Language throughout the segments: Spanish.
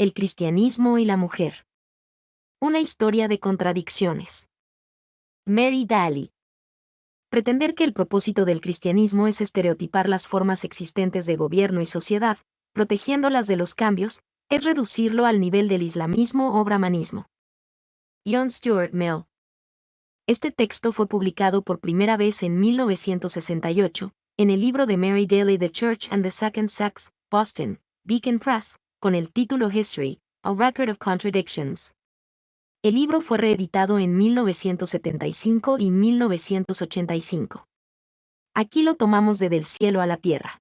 El cristianismo y la mujer. Una historia de contradicciones. Mary Daly. Pretender que el propósito del cristianismo es estereotipar las formas existentes de gobierno y sociedad, protegiéndolas de los cambios, es reducirlo al nivel del islamismo o brahmanismo. John Stuart Mill. Este texto fue publicado por primera vez en 1968, en el libro de Mary Daly The Church and the Second Sex, Boston, Beacon Press, con el título History, A Record of Contradictions. El libro fue reeditado en 1975 y 1985. Aquí lo tomamos de Del cielo a la tierra.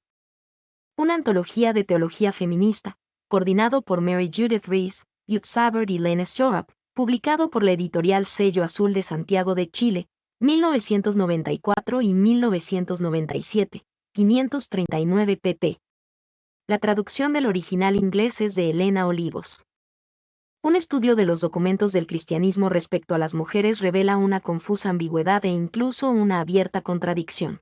Una antología de teología feminista, coordinado por Mary Judith Rees, Jud Sabert y Lene Storop, publicado por la editorial Sello Azul de Santiago de Chile, 1994 y 1997, 539 pp. La traducción del original inglés es de Elena Olivos. Un estudio de los documentos del cristianismo respecto a las mujeres revela una confusa ambigüedad e incluso una abierta contradicción.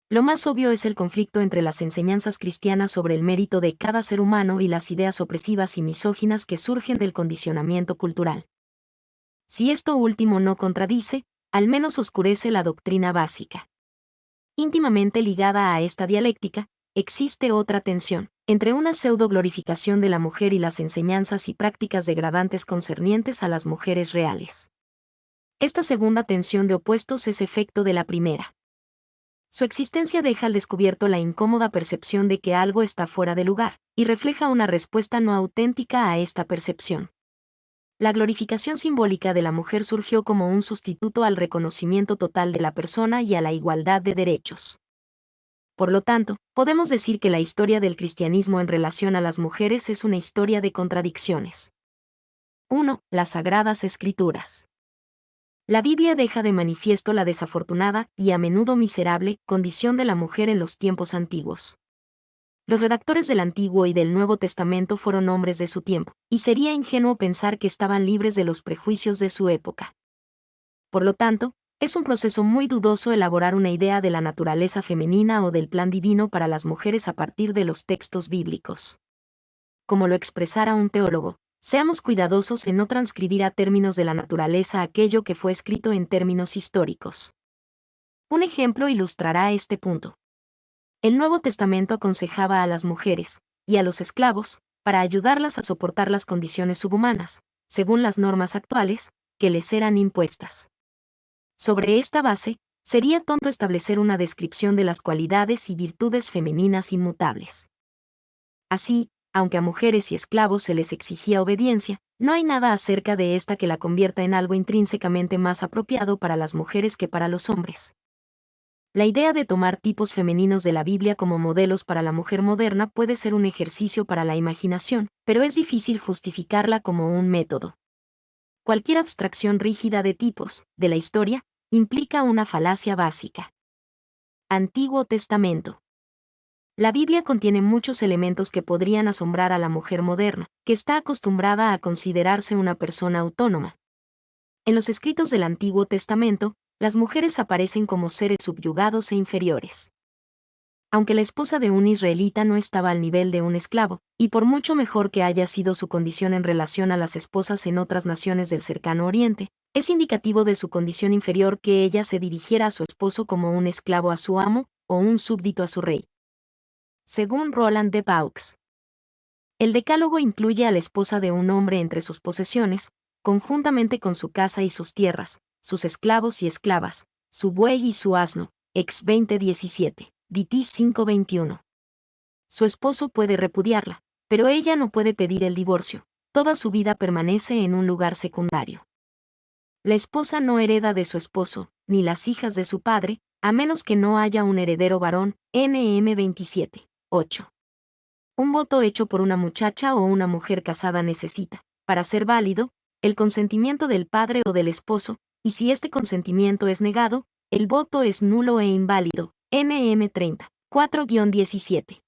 Lo más obvio es el conflicto entre las enseñanzas cristianas sobre el mérito de cada ser humano y las ideas opresivas y misóginas que surgen del condicionamiento cultural. Si esto último no contradice, al menos oscurece la doctrina básica. Íntimamente ligada a esta dialéctica, existe otra tensión, entre una pseudo-glorificación de la mujer y las enseñanzas y prácticas degradantes concernientes a las mujeres reales. Esta segunda tensión de opuestos es efecto de la primera. Su existencia deja al descubierto la incómoda percepción de que algo está fuera de lugar, y refleja una respuesta no auténtica a esta percepción. La glorificación simbólica de la mujer surgió como un sustituto al reconocimiento total de la persona y a la igualdad de derechos. Por lo tanto, podemos decir que la historia del cristianismo en relación a las mujeres es una historia de contradicciones. 1. Las Sagradas Escrituras. La Biblia deja de manifiesto la desafortunada, y a menudo miserable, condición de la mujer en los tiempos antiguos. Los redactores del Antiguo y del Nuevo Testamento fueron hombres de su tiempo, y sería ingenuo pensar que estaban libres de los prejuicios de su época. Por lo tanto, es un proceso muy dudoso elaborar una idea de la naturaleza femenina o del plan divino para las mujeres a partir de los textos bíblicos. Como lo expresara un teólogo, seamos cuidadosos en no transcribir a términos de la naturaleza aquello que fue escrito en términos históricos. Un ejemplo ilustrará este punto. El Nuevo Testamento aconsejaba a las mujeres, y a los esclavos, para ayudarlas a soportar las condiciones subhumanas, según las normas actuales, que les eran impuestas. Sobre esta base, sería tonto establecer una descripción de las cualidades y virtudes femeninas inmutables. Así, aunque a mujeres y esclavos se les exigía obediencia, no hay nada acerca de esta que la convierta en algo intrínsecamente más apropiado para las mujeres que para los hombres. La idea de tomar tipos femeninos de la Biblia como modelos para la mujer moderna puede ser un ejercicio para la imaginación, pero es difícil justificarla como un método. Cualquier abstracción rígida de tipos, de la historia, implica una falacia básica. Antiguo Testamento. La Biblia contiene muchos elementos que podrían asombrar a la mujer moderna, que está acostumbrada a considerarse una persona autónoma. En los escritos del Antiguo Testamento, las mujeres aparecen como seres subyugados e inferiores. Aunque la esposa de un israelita no estaba al nivel de un esclavo, y por mucho mejor que haya sido su condición en relación a las esposas en otras naciones del cercano Oriente, es indicativo de su condición inferior que ella se dirigiera a su esposo como un esclavo a su amo, o un súbdito a su rey. Según Roland de Vaux, el Decálogo incluye a la esposa de un hombre entre sus posesiones, conjuntamente con su casa y sus tierras, sus esclavos y esclavas, su buey y su asno, ex 20:17. DT 5:21. Su esposo puede repudiarla, pero ella no puede pedir el divorcio. Toda su vida permanece en un lugar secundario. La esposa no hereda de su esposo, ni las hijas de su padre, a menos que no haya un heredero varón. NM 27:8. Un voto hecho por una muchacha o una mujer casada necesita, para ser válido, el consentimiento del padre o del esposo, y si este consentimiento es negado, el voto es nulo e inválido. NM 30, 4-17.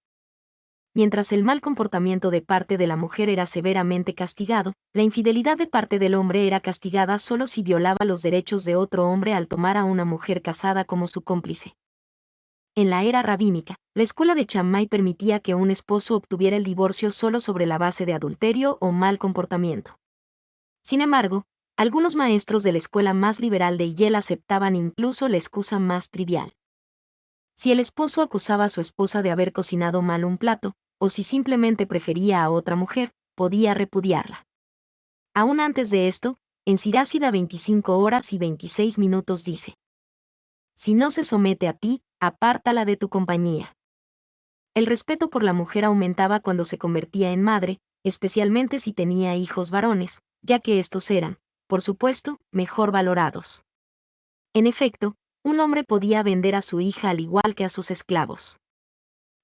Mientras el mal comportamiento de parte de la mujer era severamente castigado, la infidelidad de parte del hombre era castigada solo si violaba los derechos de otro hombre al tomar a una mujer casada como su cómplice. en la era rabínica, la escuela de Shammai permitía que un esposo obtuviera el divorcio solo sobre la base de adulterio o mal comportamiento. Sin embargo, algunos maestros de la escuela más liberal de Yale aceptaban incluso la excusa más trivial. Si el esposo acusaba a su esposa de haber cocinado mal un plato, o si simplemente prefería a otra mujer, podía repudiarla. Aún antes de esto, en Sirásida 25 horas y 26 minutos dice: si no se somete a ti, apártala de tu compañía. El respeto por la mujer aumentaba cuando se convertía en madre, especialmente si tenía hijos varones, ya que estos eran, por supuesto, mejor valorados. En efecto, un hombre podía vender a su hija al igual que a sus esclavos.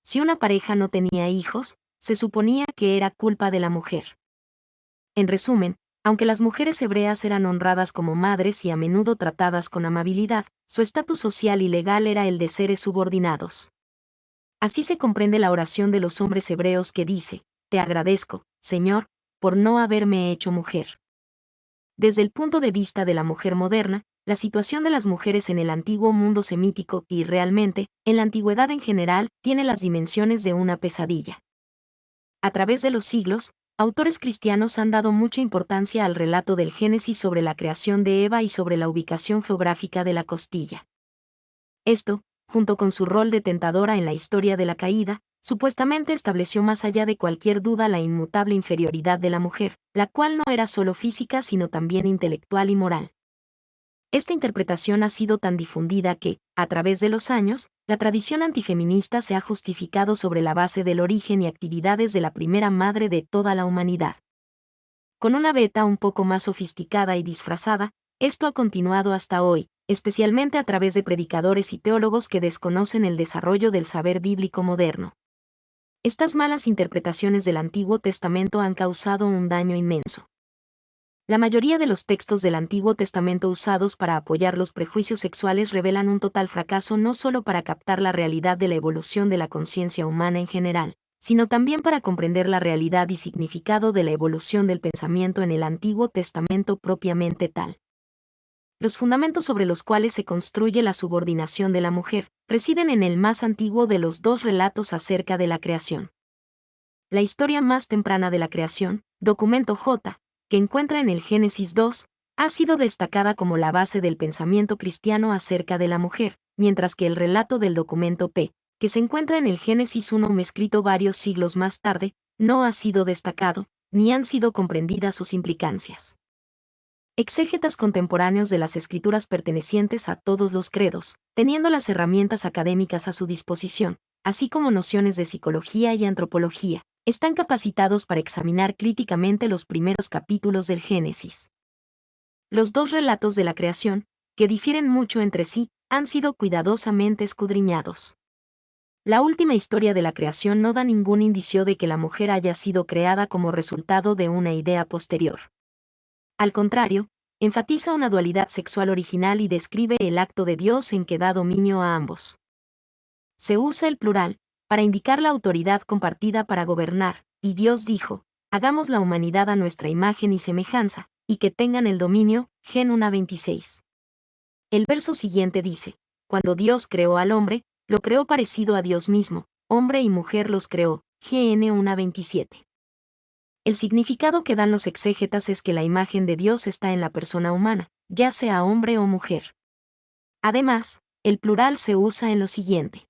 Si una pareja no tenía hijos, se suponía que era culpa de la mujer. En resumen, aunque las mujeres hebreas eran honradas como madres y a menudo tratadas con amabilidad, su estatus social y legal era el de seres subordinados. Así se comprende la oración de los hombres hebreos que dice: te agradezco, Señor, por no haberme hecho mujer. Desde el punto de vista de la mujer moderna, la situación de las mujeres en el antiguo mundo semítico y realmente, en la antigüedad en general, tiene las dimensiones de una pesadilla. A través de los siglos, autores cristianos han dado mucha importancia al relato del Génesis sobre la creación de Eva y sobre la ubicación geográfica de la costilla. Esto, junto con su rol de tentadora en la historia de la caída, supuestamente estableció más allá de cualquier duda la inmutable inferioridad de la mujer, la cual no era solo física sino también intelectual y moral. Esta interpretación ha sido tan difundida que, a través de los años, la tradición antifeminista se ha justificado sobre la base del origen y actividades de la primera madre de toda la humanidad. Con una beta un poco más sofisticada y disfrazada, esto ha continuado hasta hoy, especialmente a través de predicadores y teólogos que desconocen el desarrollo del saber bíblico moderno. Estas malas interpretaciones del Antiguo Testamento han causado un daño inmenso. La mayoría de los textos del Antiguo Testamento usados para apoyar los prejuicios sexuales revelan un total fracaso no solo para captar la realidad de la evolución de la conciencia humana en general, sino también para comprender la realidad y significado de la evolución del pensamiento en el Antiguo Testamento propiamente tal. Los fundamentos sobre los cuales se construye la subordinación de la mujer residen en el más antiguo de los dos relatos acerca de la creación. La historia más temprana de la creación, documento J, que encuentra en el Génesis 2, ha sido destacada como la base del pensamiento cristiano acerca de la mujer, mientras que el relato del documento P, que se encuentra en el Génesis 1 escrito varios siglos más tarde, no ha sido destacado, ni han sido comprendidas sus implicancias. Exégetas contemporáneos de las escrituras pertenecientes a todos los credos, teniendo las herramientas académicas a su disposición, así como nociones de psicología y antropología, están capacitados para examinar críticamente los primeros capítulos del Génesis. Los dos relatos de la creación, que difieren mucho entre sí, han sido cuidadosamente escudriñados. La última historia de la creación no da ningún indicio de que la mujer haya sido creada como resultado de una idea posterior. Al contrario, enfatiza una dualidad sexual original y describe el acto de Dios en que da dominio a ambos. Se usa el plural para indicar la autoridad compartida para gobernar, y Dios dijo: hagamos la humanidad a nuestra imagen y semejanza, y que tengan el dominio. Gen 1:26. El verso siguiente dice: cuando Dios creó al hombre, lo creó parecido a Dios mismo, hombre y mujer los creó. Gen 1:27. El significado que dan los exégetas es que la imagen de Dios está en la persona humana, ya sea hombre o mujer. Además, el plural se usa en lo siguiente: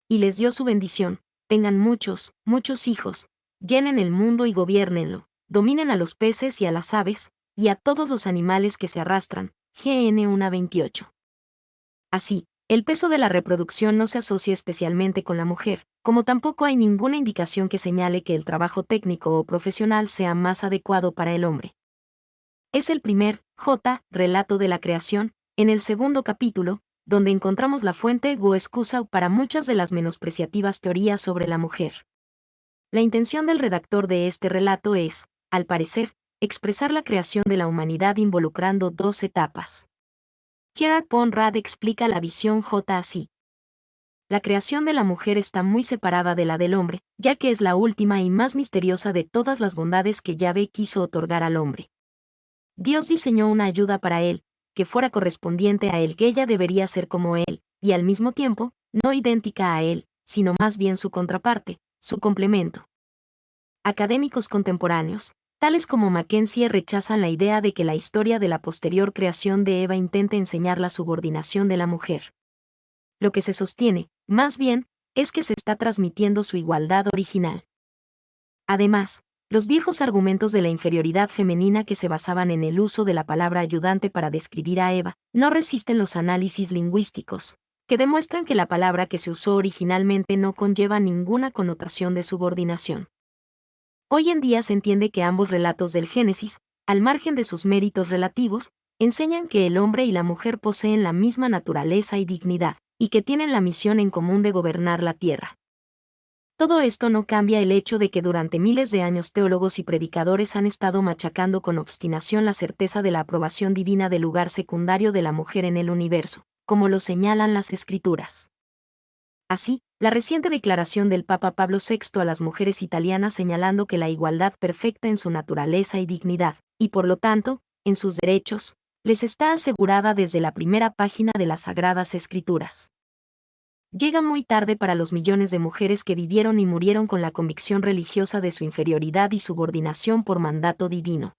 y les dio su bendición, tengan muchos, muchos hijos, llenen el mundo y gobiérnenlo, dominen a los peces y a las aves, y a todos los animales que se arrastran. Gen 1:28. Así, el peso de la reproducción no se asocia especialmente con la mujer, como tampoco hay ninguna indicación que señale que el trabajo técnico o profesional sea más adecuado para el hombre. Es el primer, relato de la creación, en el segundo capítulo, donde encontramos la fuente o excusa para muchas de las menospreciativas teorías sobre la mujer. La intención del redactor de este relato es, al parecer, expresar la creación de la humanidad involucrando dos etapas. Gerard Conrad explica la visión J así: la creación de la mujer está muy separada de la del hombre, ya que es la última y más misteriosa de todas las bondades que Yahvé quiso otorgar al hombre. Dios diseñó una ayuda para él, que fuera correspondiente a él, que ella debería ser como él, y al mismo tiempo, no idéntica a él, sino más bien su contraparte, su complemento. Académicos contemporáneos, tales como Mackenzie, rechazan la idea de que la historia de la posterior creación de Eva intente enseñar la subordinación de la mujer. Lo que se sostiene, más bien, es que se está transmitiendo su igualdad original. Además, los viejos argumentos de la inferioridad femenina que se basaban en el uso de la palabra ayudante para describir a Eva, no resisten los análisis lingüísticos, que demuestran que la palabra que se usó originalmente no conlleva ninguna connotación de subordinación. Hoy en día se entiende que ambos relatos del Génesis, al margen de sus méritos relativos, enseñan que el hombre y la mujer poseen la misma naturaleza y dignidad, y que tienen la misión en común de gobernar la tierra. Todo esto no cambia el hecho de que durante miles de años teólogos y predicadores han estado machacando con obstinación la certeza de la aprobación divina del lugar secundario de la mujer en el universo, como lo señalan las Escrituras. Así, la reciente declaración del Papa Pablo VI a las mujeres italianas señalando que la igualdad perfecta en su naturaleza y dignidad, y por lo tanto, en sus derechos, les está asegurada desde la primera página de las Sagradas Escrituras. Llega muy tarde para los millones de mujeres que vivieron y murieron con la convicción religiosa de su inferioridad y subordinación por mandato divino.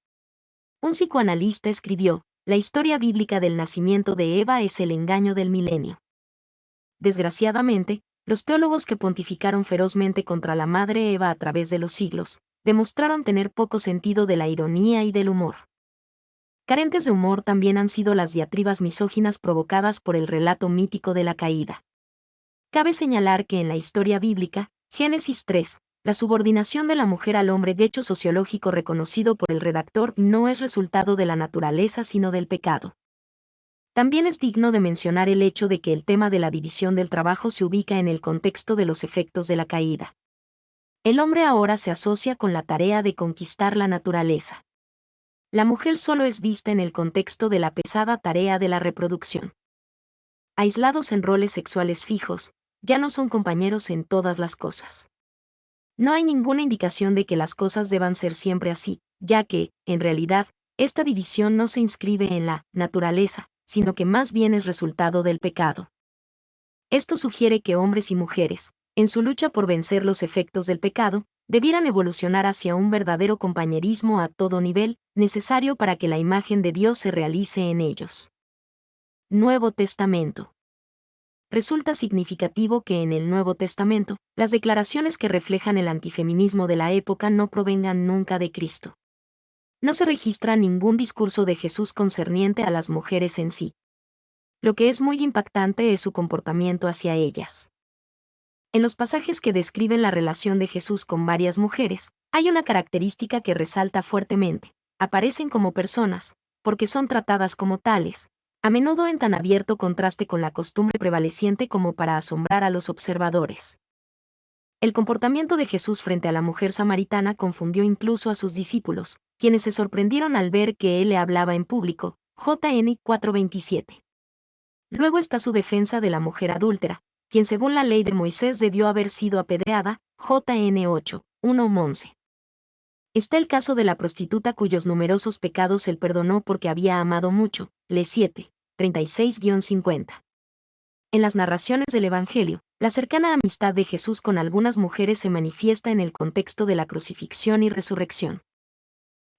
Un psicoanalista escribió, la historia bíblica del nacimiento de Eva es el engaño del milenio. Desgraciadamente, los teólogos que pontificaron ferozmente contra la madre Eva a través de los siglos, demostraron tener poco sentido de la ironía y del humor. Carentes de humor también han sido las diatribas misóginas provocadas por el relato mítico de la caída. Cabe señalar que en la historia bíblica, Génesis 3, la subordinación de la mujer al hombre, de hecho sociológico reconocido por el redactor, no es resultado de la naturaleza sino del pecado. También es digno de mencionar el hecho de que el tema de la división del trabajo se ubica en el contexto de los efectos de la caída. El hombre ahora se asocia con la tarea de conquistar la naturaleza. La mujer solo es vista en el contexto de la pesada tarea de la reproducción. Aislados en roles sexuales fijos, ya no son compañeros en todas las cosas. No hay ninguna indicación de que las cosas deban ser siempre así, ya que, en realidad, esta división no se inscribe en la naturaleza, sino que más bien es resultado del pecado. Esto sugiere que hombres y mujeres, en su lucha por vencer los efectos del pecado, debieran evolucionar hacia un verdadero compañerismo a todo nivel, necesario para que la imagen de Dios se realice en ellos. Nuevo Testamento. Resulta significativo que en el Nuevo Testamento, las declaraciones que reflejan el antifeminismo de la época no provengan nunca de Cristo. No se registra ningún discurso de Jesús concerniente a las mujeres en sí. Lo que es muy impactante es su comportamiento hacia ellas. En los pasajes que describen la relación de Jesús con varias mujeres, hay una característica que resalta fuertemente: aparecen como personas, porque son tratadas como tales, a menudo en tan abierto contraste con la costumbre prevaleciente como para asombrar a los observadores. El comportamiento de Jesús frente a la mujer samaritana confundió incluso a sus discípulos, quienes se sorprendieron al ver que él le hablaba en público, JN 4:27. Luego está su defensa de la mujer adúltera, quien según la ley de Moisés debió haber sido apedreada, JN 8:1-11. Está el caso de la prostituta cuyos numerosos pecados él perdonó porque había amado mucho, Le 7:36-50. En las narraciones del Evangelio, la cercana amistad de Jesús con algunas mujeres se manifiesta en el contexto de la crucifixión y resurrección.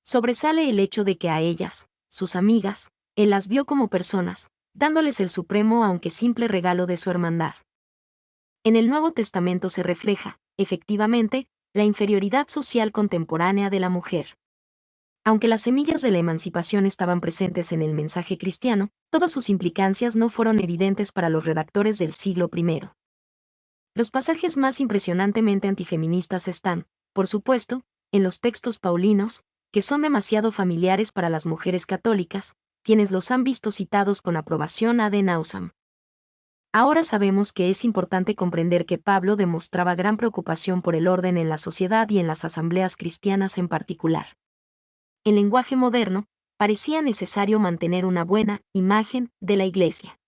Sobresale el hecho de que a ellas, sus amigas, él las vio como personas, dándoles el supremo aunque simple regalo de su hermandad. En el Nuevo Testamento se refleja, efectivamente, la inferioridad social contemporánea de la mujer. Aunque las semillas de la emancipación estaban presentes en el mensaje cristiano, todas sus implicancias no fueron evidentes para los redactores del siglo I. Los pasajes más impresionantemente antifeministas están, por supuesto, en los textos paulinos, que son demasiado familiares para las mujeres católicas, quienes los han visto citados con aprobación ad nauseam. Ahora sabemos que es importante comprender que Pablo demostraba gran preocupación por el orden en la sociedad y en las asambleas cristianas en particular. En lenguaje moderno, parecía necesario mantener una buena imagen de la Iglesia.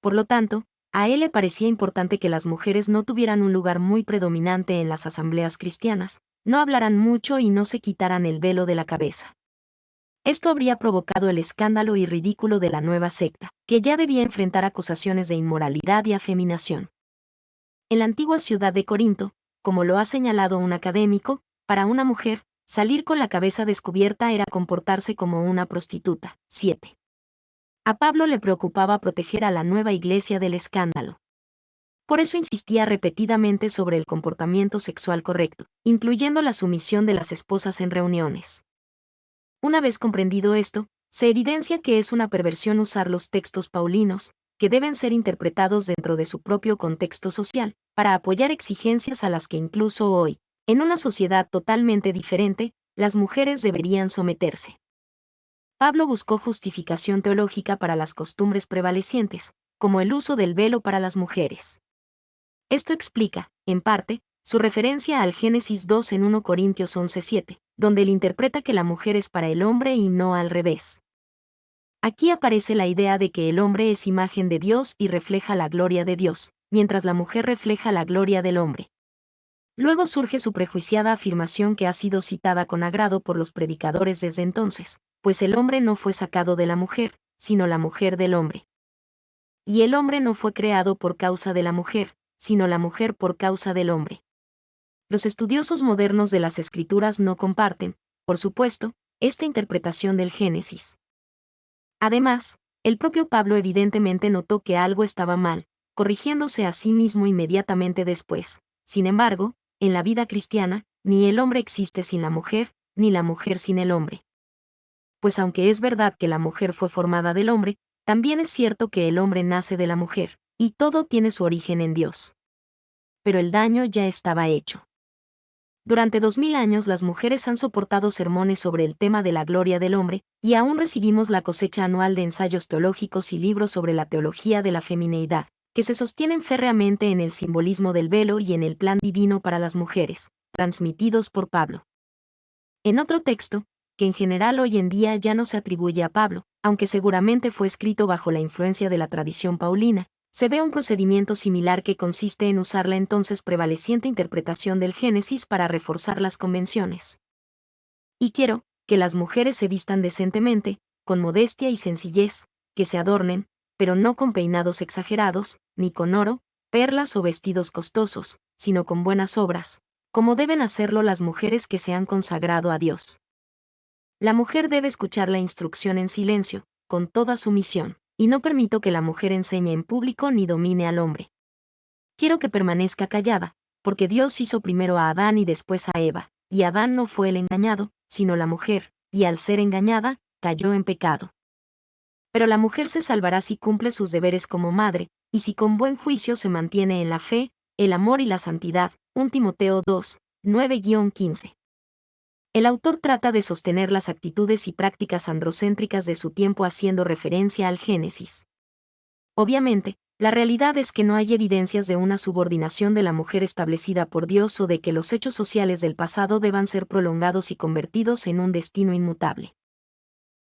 Por lo tanto, a él le parecía importante que las mujeres no tuvieran un lugar muy predominante en las asambleas cristianas, no hablaran mucho y no se quitaran el velo de la cabeza. Esto habría provocado el escándalo y ridículo de la nueva secta, que ya debía enfrentar acusaciones de inmoralidad y afeminación. En la antigua ciudad de Corinto, como lo ha señalado un académico, para una mujer, salir con la cabeza descubierta era comportarse como una prostituta. 7. A Pablo le preocupaba proteger a la nueva iglesia del escándalo. Por eso insistía repetidamente sobre el comportamiento sexual correcto, incluyendo la sumisión de las esposas en reuniones. Una vez comprendido esto, se evidencia que es una perversión usar los textos paulinos, que deben ser interpretados dentro de su propio contexto social, para apoyar exigencias a las que incluso hoy, en una sociedad totalmente diferente, las mujeres deberían someterse. Pablo buscó justificación teológica para las costumbres prevalecientes, como el uso del velo para las mujeres. Esto explica, en parte, su referencia al Génesis 2 en 1 Corintios 11:7, donde él interpreta que la mujer es para el hombre y no al revés. Aquí aparece la idea de que el hombre es imagen de Dios y refleja la gloria de Dios, mientras la mujer refleja la gloria del hombre. Luego surge su prejuiciada afirmación que ha sido citada con agrado por los predicadores desde entonces, pues el hombre no fue sacado de la mujer, sino la mujer del hombre. Y el hombre no fue creado por causa de la mujer, sino la mujer por causa del hombre. Los estudiosos modernos de las Escrituras no comparten, por supuesto, esta interpretación del Génesis. Además, el propio Pablo evidentemente notó que algo estaba mal, corrigiéndose a sí mismo inmediatamente después. Sin embargo, en la vida cristiana, ni el hombre existe sin la mujer, ni la mujer sin el hombre. Pues aunque es verdad que la mujer fue formada del hombre, también es cierto que el hombre nace de la mujer, y todo tiene su origen en Dios. Pero el daño ya estaba hecho. Durante 2000 años las mujeres han soportado sermones sobre el tema de la gloria del hombre, y aún recibimos la cosecha anual de ensayos teológicos y libros sobre la teología de la femineidad, que se sostienen férreamente en el simbolismo del velo y en el plan divino para las mujeres, transmitidos por Pablo. En otro texto, que en general hoy en día ya no se atribuye a Pablo, aunque seguramente fue escrito bajo la influencia de la tradición paulina, se ve un procedimiento similar que consiste en usar la entonces prevaleciente interpretación del Génesis para reforzar las convenciones. Y quiero que las mujeres se vistan decentemente, con modestia y sencillez, que se adornen, pero no con peinados exagerados, ni con oro, perlas o vestidos costosos, sino con buenas obras, como deben hacerlo las mujeres que se han consagrado a Dios. La mujer debe escuchar la instrucción en silencio, con toda sumisión, y no permito que la mujer enseñe en público ni domine al hombre. Quiero que permanezca callada, porque Dios hizo primero a Adán y después a Eva, y Adán no fue el engañado, sino la mujer, y al ser engañada, cayó en pecado. Pero la mujer se salvará si cumple sus deberes como madre, y si con buen juicio se mantiene en la fe, el amor y la santidad. 1 Timoteo 2, 9-15. El autor trata de sostener las actitudes y prácticas androcéntricas de su tiempo haciendo referencia al Génesis. Obviamente, la realidad es que no hay evidencias de una subordinación de la mujer establecida por Dios o de que los hechos sociales del pasado deban ser prolongados y convertidos en un destino inmutable.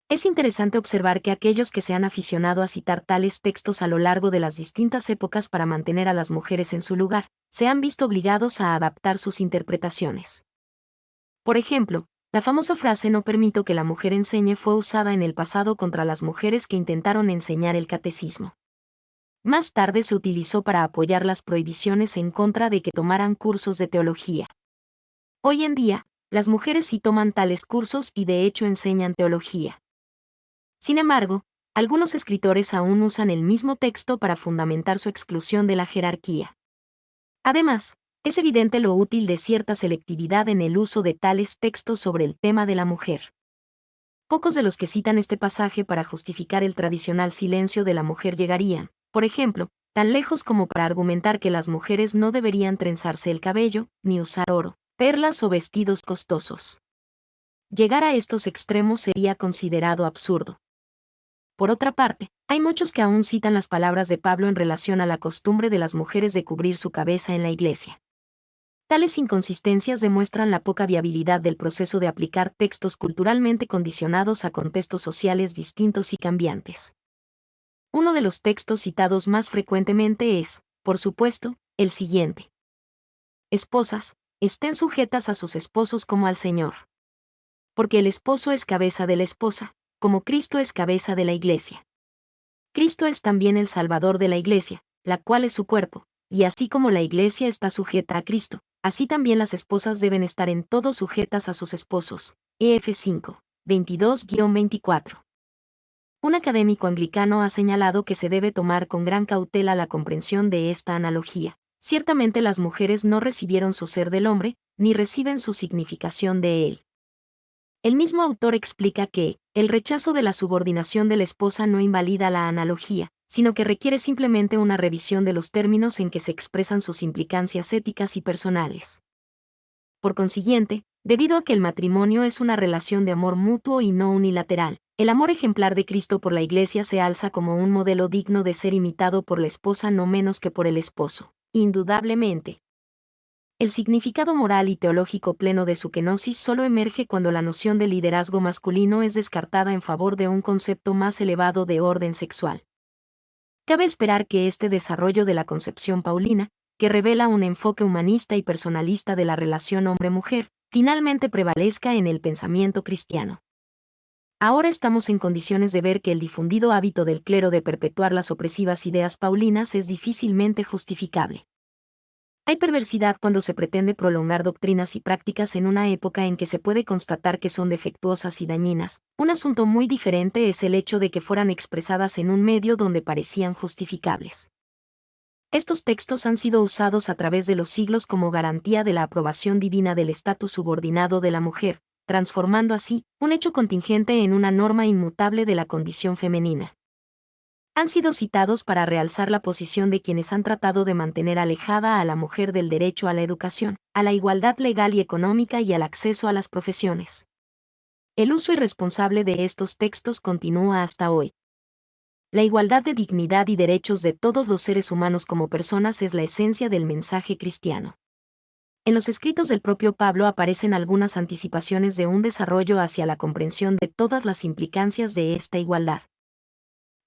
Es interesante observar que aquellos que se han aficionado a citar tales textos a lo largo de las distintas épocas para mantener a las mujeres en su lugar, se han visto obligados a adaptar sus interpretaciones. Por ejemplo, la famosa frase "no permito que la mujer enseñe" fue usada en el pasado contra las mujeres que intentaron enseñar el catecismo. Más tarde se utilizó para apoyar las prohibiciones en contra de que tomaran cursos de teología. Hoy en día, las mujeres sí toman tales cursos y de hecho enseñan teología. Sin embargo, algunos escritores aún usan el mismo texto para fundamentar su exclusión de la jerarquía. Además, es evidente lo útil de cierta selectividad en el uso de tales textos sobre el tema de la mujer. Pocos de los que citan este pasaje para justificar el tradicional silencio de la mujer llegarían, por ejemplo, tan lejos como para argumentar que las mujeres no deberían trenzarse el cabello, ni usar oro, perlas o vestidos costosos. Llegar a estos extremos sería considerado absurdo. Por otra parte, hay muchos que aún citan las palabras de Pablo en relación a la costumbre de las mujeres de cubrir su cabeza en la iglesia. Tales inconsistencias demuestran la poca viabilidad del proceso de aplicar textos culturalmente condicionados a contextos sociales distintos y cambiantes. Uno de los textos citados más frecuentemente es, por supuesto, el siguiente. Esposas, estén sujetas a sus esposos como al Señor. Porque el esposo es cabeza de la esposa, como Cristo es cabeza de la iglesia. Cristo es también el Salvador de la iglesia, la cual es su cuerpo, Y así como la Iglesia está sujeta a Cristo, así también las esposas deben estar en todo sujetas a sus esposos. Ef 5, 22-24. Un académico anglicano ha señalado que se debe tomar con gran cautela la comprensión de esta analogía. Ciertamente las mujeres no recibieron su ser del hombre, ni reciben su significación de él. El mismo autor explica que, el rechazo de la subordinación de la esposa no invalida la analogía, sino que requiere simplemente una revisión de los términos en que se expresan sus implicancias éticas y personales. Por consiguiente, debido a que el matrimonio es una relación de amor mutuo y no unilateral, el amor ejemplar de Cristo por la Iglesia se alza como un modelo digno de ser imitado por la esposa no menos que por el esposo. Indudablemente. El significado moral y teológico pleno de su kenosis solo emerge cuando la noción de liderazgo masculino es descartada en favor de un concepto más elevado de orden sexual. Cabe esperar que este desarrollo de la concepción paulina, que revela un enfoque humanista y personalista de la relación hombre-mujer, finalmente prevalezca en el pensamiento cristiano. Ahora estamos en condiciones de ver que el difundido hábito del clero de perpetuar las opresivas ideas paulinas es difícilmente justificable. Hay perversidad cuando se pretende prolongar doctrinas y prácticas en una época en que se puede constatar que son defectuosas y dañinas. Un asunto muy diferente es el hecho de que fueran expresadas en un medio donde parecían justificables. Estos textos han sido usados a través de los siglos como garantía de la aprobación divina del estatus subordinado de la mujer, transformando así un hecho contingente en una norma inmutable de la condición femenina. Han sido citados para realzar la posición de quienes han tratado de mantener alejada a la mujer del derecho a la educación, a la igualdad legal y económica y al acceso a las profesiones. El uso irresponsable de estos textos continúa hasta hoy. La igualdad de dignidad y derechos de todos los seres humanos como personas es la esencia del mensaje cristiano. En los escritos del propio Pablo aparecen algunas anticipaciones de un desarrollo hacia la comprensión de todas las implicancias de esta igualdad.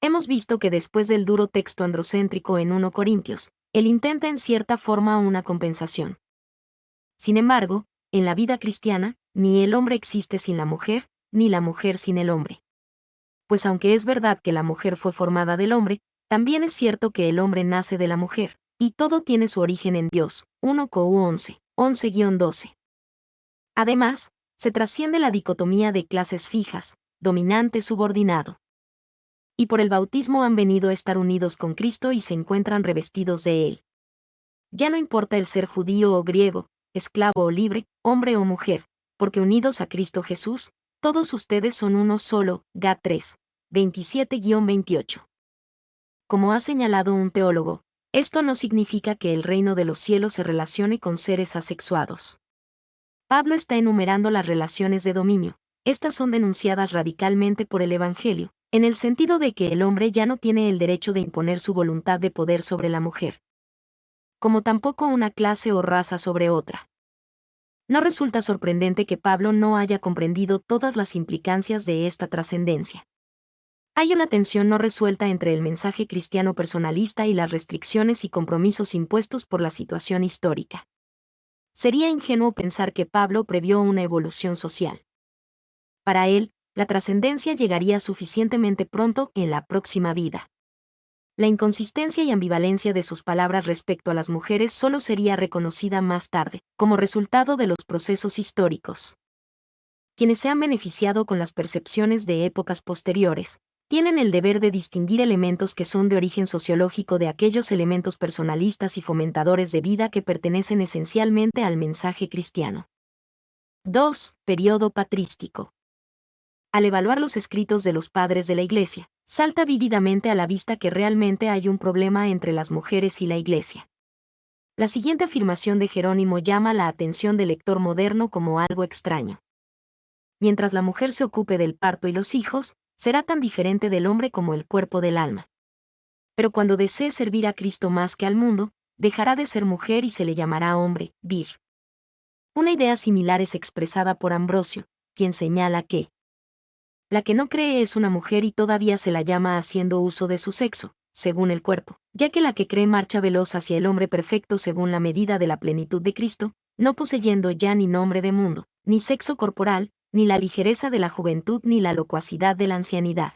Hemos visto que después del duro texto androcéntrico en 1 Corintios, él intenta en cierta forma una compensación. Sin embargo, en la vida cristiana, ni el hombre existe sin la mujer, ni la mujer sin el hombre. Pues aunque es verdad que la mujer fue formada del hombre, también es cierto que el hombre nace de la mujer, y todo tiene su origen en Dios. 1 Cor 11, 11-12. Además, se trasciende la dicotomía de clases fijas, dominante-subordinado. Y por el bautismo han venido a estar unidos con Cristo y se encuentran revestidos de Él. Ya no importa el ser judío o griego, esclavo o libre, hombre o mujer, porque unidos a Cristo Jesús, todos ustedes son uno solo. Gat 3, 27-28. Como ha señalado un teólogo, esto no significa que el reino de los cielos se relacione con seres asexuados. Pablo está enumerando las relaciones de dominio. Estas son denunciadas radicalmente por el Evangelio, en el sentido de que el hombre ya no tiene el derecho de imponer su voluntad de poder sobre la mujer, como tampoco una clase o raza sobre otra. No resulta sorprendente que Pablo no haya comprendido todas las implicancias de esta trascendencia. Hay una tensión no resuelta entre el mensaje cristiano personalista y las restricciones y compromisos impuestos por la situación histórica. Sería ingenuo pensar que Pablo previó una evolución social. Para él, la trascendencia llegaría suficientemente pronto en la próxima vida. La inconsistencia y ambivalencia de sus palabras respecto a las mujeres solo sería reconocida más tarde, como resultado de los procesos históricos. Quienes se han beneficiado con las percepciones de épocas posteriores, tienen el deber de distinguir elementos que son de origen sociológico de aquellos elementos personalistas y fomentadores de vida que pertenecen esencialmente al mensaje cristiano. 2. Período patrístico. Al evaluar los escritos de los padres de la Iglesia, salta vívidamente a la vista que realmente hay un problema entre las mujeres y la Iglesia. La siguiente afirmación de Jerónimo llama la atención del lector moderno como algo extraño. Mientras la mujer se ocupe del parto y los hijos, será tan diferente del hombre como el cuerpo del alma. Pero cuando desee servir a Cristo más que al mundo, dejará de ser mujer y se le llamará hombre, vir. Una idea similar es expresada por Ambrosio, quien señala que la que no cree es una mujer y todavía se la llama haciendo uso de su sexo, según el cuerpo, ya que la que cree marcha veloz hacia el hombre perfecto según la medida de la plenitud de Cristo, no poseyendo ya ni nombre de mundo, ni sexo corporal, ni la ligereza de la juventud ni la locuacidad de la ancianidad.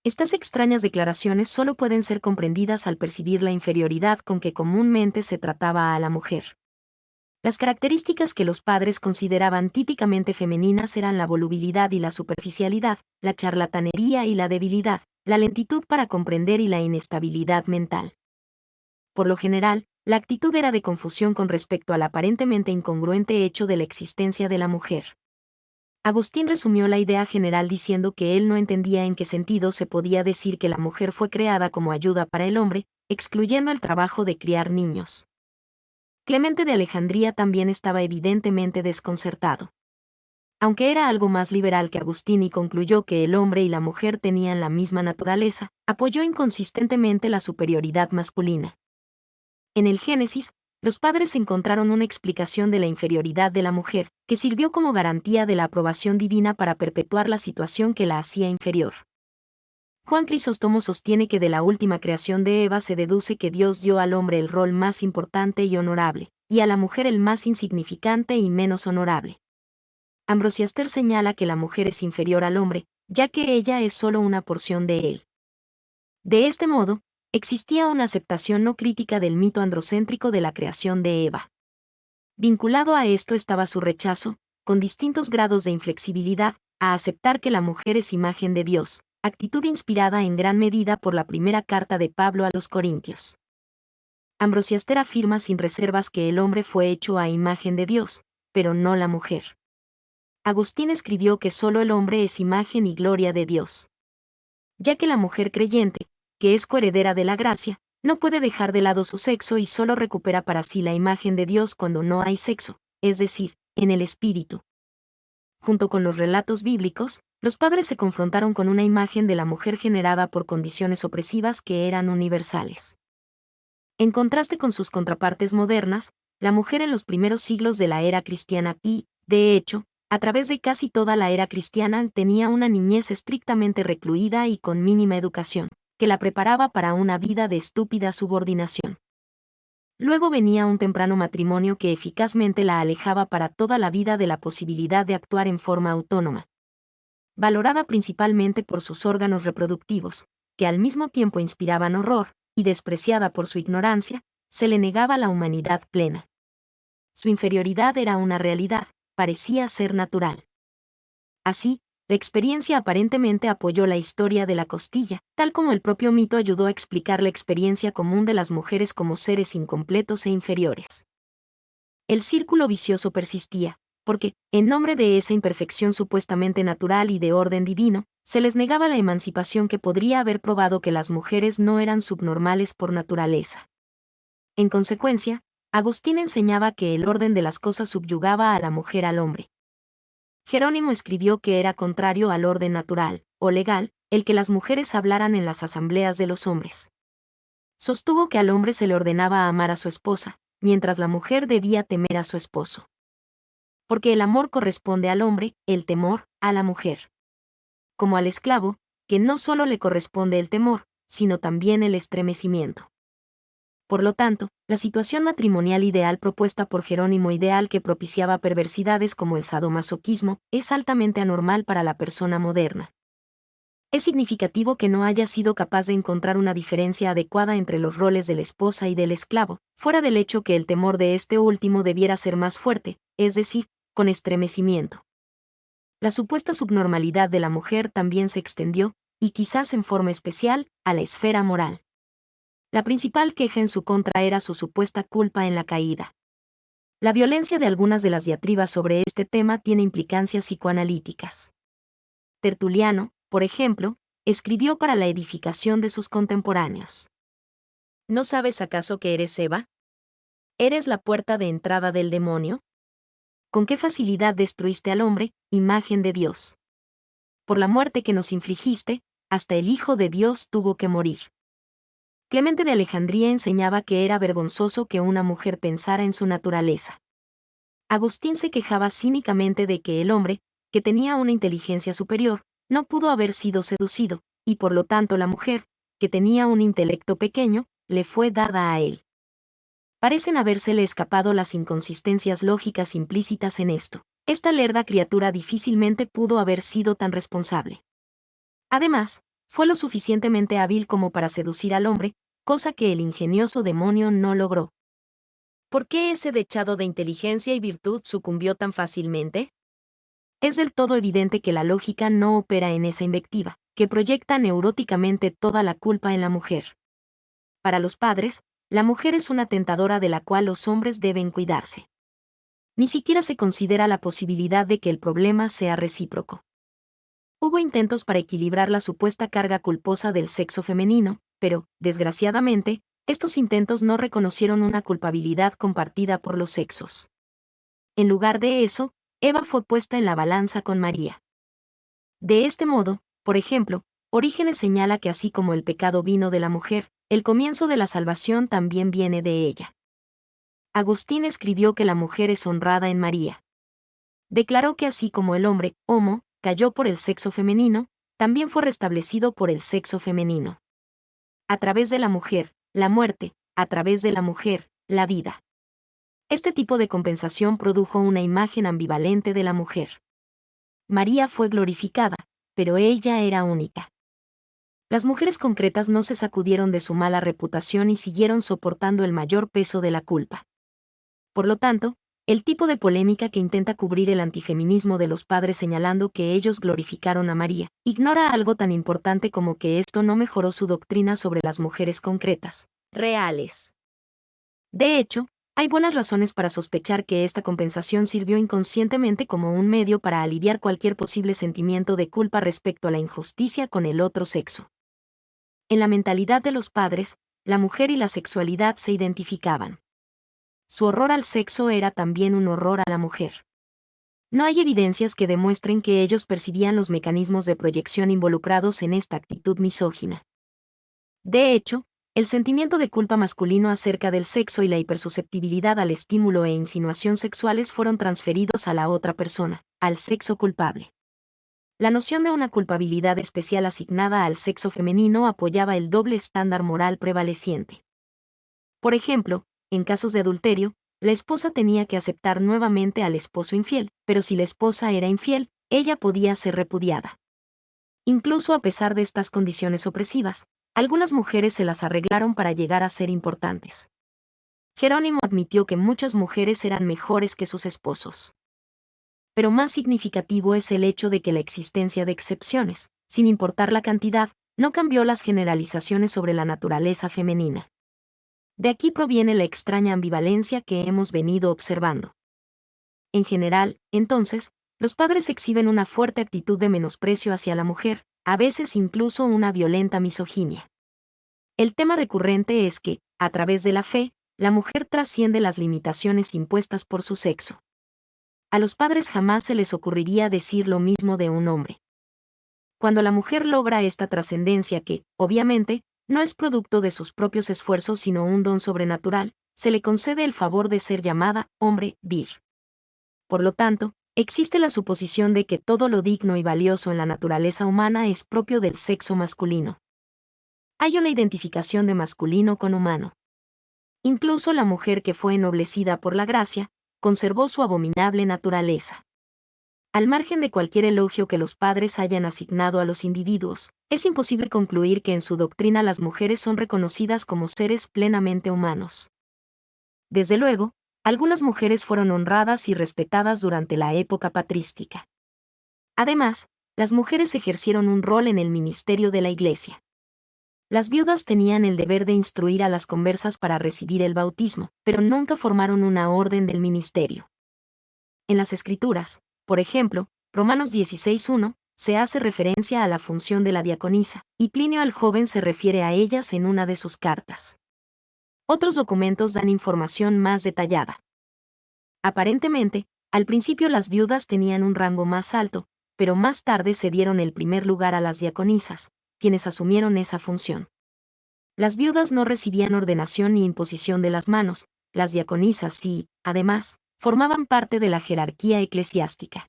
Estas extrañas declaraciones solo pueden ser comprendidas al percibir la inferioridad con que comúnmente se trataba a la mujer. Las características que los padres consideraban típicamente femeninas eran la volubilidad y la superficialidad, la charlatanería y la debilidad, la lentitud para comprender y la inestabilidad mental. Por lo general, la actitud era de confusión con respecto al aparentemente incongruente hecho de la existencia de la mujer. Agustín resumió la idea general diciendo que él no entendía en qué sentido se podía decir que la mujer fue creada como ayuda para el hombre, excluyendo el trabajo de criar niños. Clemente de Alejandría también estaba evidentemente desconcertado. Aunque era algo más liberal que Agustín y concluyó que el hombre y la mujer tenían la misma naturaleza, apoyó inconsistentemente la superioridad masculina. En el Génesis, los padres encontraron una explicación de la inferioridad de la mujer, que sirvió como garantía de la aprobación divina para perpetuar la situación que la hacía inferior. Juan Crisóstomo sostiene que de la última creación de Eva se deduce que Dios dio al hombre el rol más importante y honorable, y a la mujer el más insignificante y menos honorable. Ambrosiaster señala que la mujer es inferior al hombre, ya que ella es solo una porción de él. De este modo, existía una aceptación no crítica del mito androcéntrico de la creación de Eva. Vinculado a esto estaba su rechazo, con distintos grados de inflexibilidad, a aceptar que la mujer es imagen de Dios, actitud inspirada en gran medida por la primera carta de Pablo a los Corintios. Ambrosiaster afirma sin reservas que el hombre fue hecho a imagen de Dios, pero no la mujer. Agustín escribió que solo el hombre es imagen y gloria de Dios. Ya que la mujer creyente, que es coheredera de la gracia, no puede dejar de lado su sexo y solo recupera para sí la imagen de Dios cuando no hay sexo, es decir, en el espíritu. Junto con los relatos bíblicos, los padres se confrontaron con una imagen de la mujer generada por condiciones opresivas que eran universales. En contraste con sus contrapartes modernas, la mujer en los primeros siglos de la era cristiana y, de hecho, a través de casi toda la era cristiana tenía una niñez estrictamente recluida y con mínima educación, que la preparaba para una vida de estúpida subordinación. Luego venía un temprano matrimonio que eficazmente la alejaba para toda la vida de la posibilidad de actuar en forma autónoma. Valorada principalmente por sus órganos reproductivos, que al mismo tiempo inspiraban horror, y despreciada por su ignorancia, se le negaba la humanidad plena. Su inferioridad era una realidad, parecía ser natural. Así, la experiencia aparentemente apoyó la historia de la costilla, tal como el propio mito ayudó a explicar la experiencia común de las mujeres como seres incompletos e inferiores. El círculo vicioso persistía, porque, en nombre de esa imperfección supuestamente natural y de orden divino, se les negaba la emancipación que podría haber probado que las mujeres no eran subnormales por naturaleza. En consecuencia, Agustín enseñaba que el orden de las cosas subyugaba a la mujer al hombre. Jerónimo escribió que era contrario al orden natural, o legal, el que las mujeres hablaran en las asambleas de los hombres. Sostuvo que al hombre se le ordenaba amar a su esposa, mientras la mujer debía temer a su esposo. Porque el amor corresponde al hombre, el temor, a la mujer. Como al esclavo, que no solo le corresponde el temor, sino también el estremecimiento. Por lo tanto, la situación matrimonial ideal propuesta por Jerónimo, ideal que propiciaba perversidades como el sadomasoquismo, es altamente anormal para la persona moderna. Es significativo que no haya sido capaz de encontrar una diferencia adecuada entre los roles de la esposa y del esclavo, fuera del hecho que el temor de este último debiera ser más fuerte, es decir, con estremecimiento. La supuesta subnormalidad de la mujer también se extendió, y quizás en forma especial, a la esfera moral. La principal queja en su contra era su supuesta culpa en la caída. La violencia de algunas de las diatribas sobre este tema tiene implicancias psicoanalíticas. Tertuliano, por ejemplo, escribió para la edificación de sus contemporáneos. ¿No sabes acaso que eres Eva? ¿Eres la puerta de entrada del demonio? ¿Con qué facilidad destruiste al hombre, imagen de Dios? Por la muerte que nos infligiste, hasta el Hijo de Dios tuvo que morir. Clemente de Alejandría enseñaba que era vergonzoso que una mujer pensara en su naturaleza. Agustín se quejaba cínicamente de que el hombre, que tenía una inteligencia superior, no pudo haber sido seducido, y por lo tanto la mujer, que tenía un intelecto pequeño, le fue dada a él. Parecen habérsele escapado las inconsistencias lógicas implícitas en esto. Esta lerda criatura difícilmente pudo haber sido tan responsable. Además, Fue lo suficientemente hábil como para seducir al hombre, cosa que el ingenioso demonio no logró. ¿Por qué ese dechado de inteligencia y virtud sucumbió tan fácilmente? Es del todo evidente que la lógica no opera en esa invectiva, que proyecta neuróticamente toda la culpa en la mujer. Para los padres, la mujer es una tentadora de la cual los hombres deben cuidarse. Ni siquiera se considera la posibilidad de que el problema sea recíproco. Hubo intentos para equilibrar la supuesta carga culposa del sexo femenino, pero, desgraciadamente, estos intentos no reconocieron una culpabilidad compartida por los sexos. En lugar de eso, Eva fue puesta en la balanza con María. De este modo, por ejemplo, Orígenes señala que así como el pecado vino de la mujer, el comienzo de la salvación también viene de ella. Agustín escribió que la mujer es honrada en María. Declaró que así como el hombre, homo, cayó por el sexo femenino, también fue restablecido por el sexo femenino. A través de la mujer, la muerte; a través de la mujer, la vida. Este tipo de compensación produjo una imagen ambivalente de la mujer. María fue glorificada, pero ella era única. Las mujeres concretas no se sacudieron de su mala reputación y siguieron soportando el mayor peso de la culpa. Por lo tanto, el tipo de polémica que intenta cubrir el antifeminismo de los padres señalando que ellos glorificaron a María, ignora algo tan importante como que esto no mejoró su doctrina sobre las mujeres concretas, reales. De hecho, hay buenas razones para sospechar que esta compensación sirvió inconscientemente como un medio para aliviar cualquier posible sentimiento de culpa respecto a la injusticia con el otro sexo. En la mentalidad de los padres, la mujer y la sexualidad se identificaban. Su horror al sexo era también un horror a la mujer. No hay evidencias que demuestren que ellos percibían los mecanismos de proyección involucrados en esta actitud misógina. De hecho, el sentimiento de culpa masculino acerca del sexo y la hipersusceptibilidad al estímulo e insinuación sexuales fueron transferidos a la otra persona, al sexo culpable. La noción de una culpabilidad especial asignada al sexo femenino apoyaba el doble estándar moral prevaleciente. Por ejemplo, en casos de adulterio, la esposa tenía que aceptar nuevamente al esposo infiel, pero si la esposa era infiel, ella podía ser repudiada. Incluso a pesar de estas condiciones opresivas, algunas mujeres se las arreglaron para llegar a ser importantes. Jerónimo admitió que muchas mujeres eran mejores que sus esposos. Pero más significativo es el hecho de que la existencia de excepciones, sin importar la cantidad, no cambió las generalizaciones sobre la naturaleza femenina. De aquí proviene la extraña ambivalencia que hemos venido observando. En general, entonces, los padres exhiben una fuerte actitud de menosprecio hacia la mujer, a veces incluso una violenta misoginia. El tema recurrente es que, a través de la fe, la mujer trasciende las limitaciones impuestas por su sexo. A los padres jamás se les ocurriría decir lo mismo de un hombre. Cuando la mujer logra esta trascendencia que, obviamente, no es producto de sus propios esfuerzos sino un don sobrenatural, se le concede el favor de ser llamada hombre vir. Por lo tanto, existe la suposición de que todo lo digno y valioso en la naturaleza humana es propio del sexo masculino. Hay una identificación de masculino con humano. Incluso la mujer que fue ennoblecida por la gracia, conservó su abominable naturaleza. Al margen de cualquier elogio que los padres hayan asignado a los individuos, es imposible concluir que en su doctrina las mujeres son reconocidas como seres plenamente humanos. Desde luego, algunas mujeres fueron honradas y respetadas durante la época patrística. Además, las mujeres ejercieron un rol en el ministerio de la Iglesia. Las viudas tenían el deber de instruir a las conversas para recibir el bautismo, pero nunca formaron una orden del ministerio. En las Escrituras, por ejemplo, Romanos 16:1, se hace referencia a la función de la diaconisa, y Plinio el Joven se refiere a ellas en una de sus cartas. Otros documentos dan información más detallada. Aparentemente, al principio las viudas tenían un rango más alto, pero más tarde se dieron el primer lugar a las diaconisas, quienes asumieron esa función. Las viudas no recibían ordenación ni imposición de las manos, las diaconisas sí, además, formaban parte de la jerarquía eclesiástica.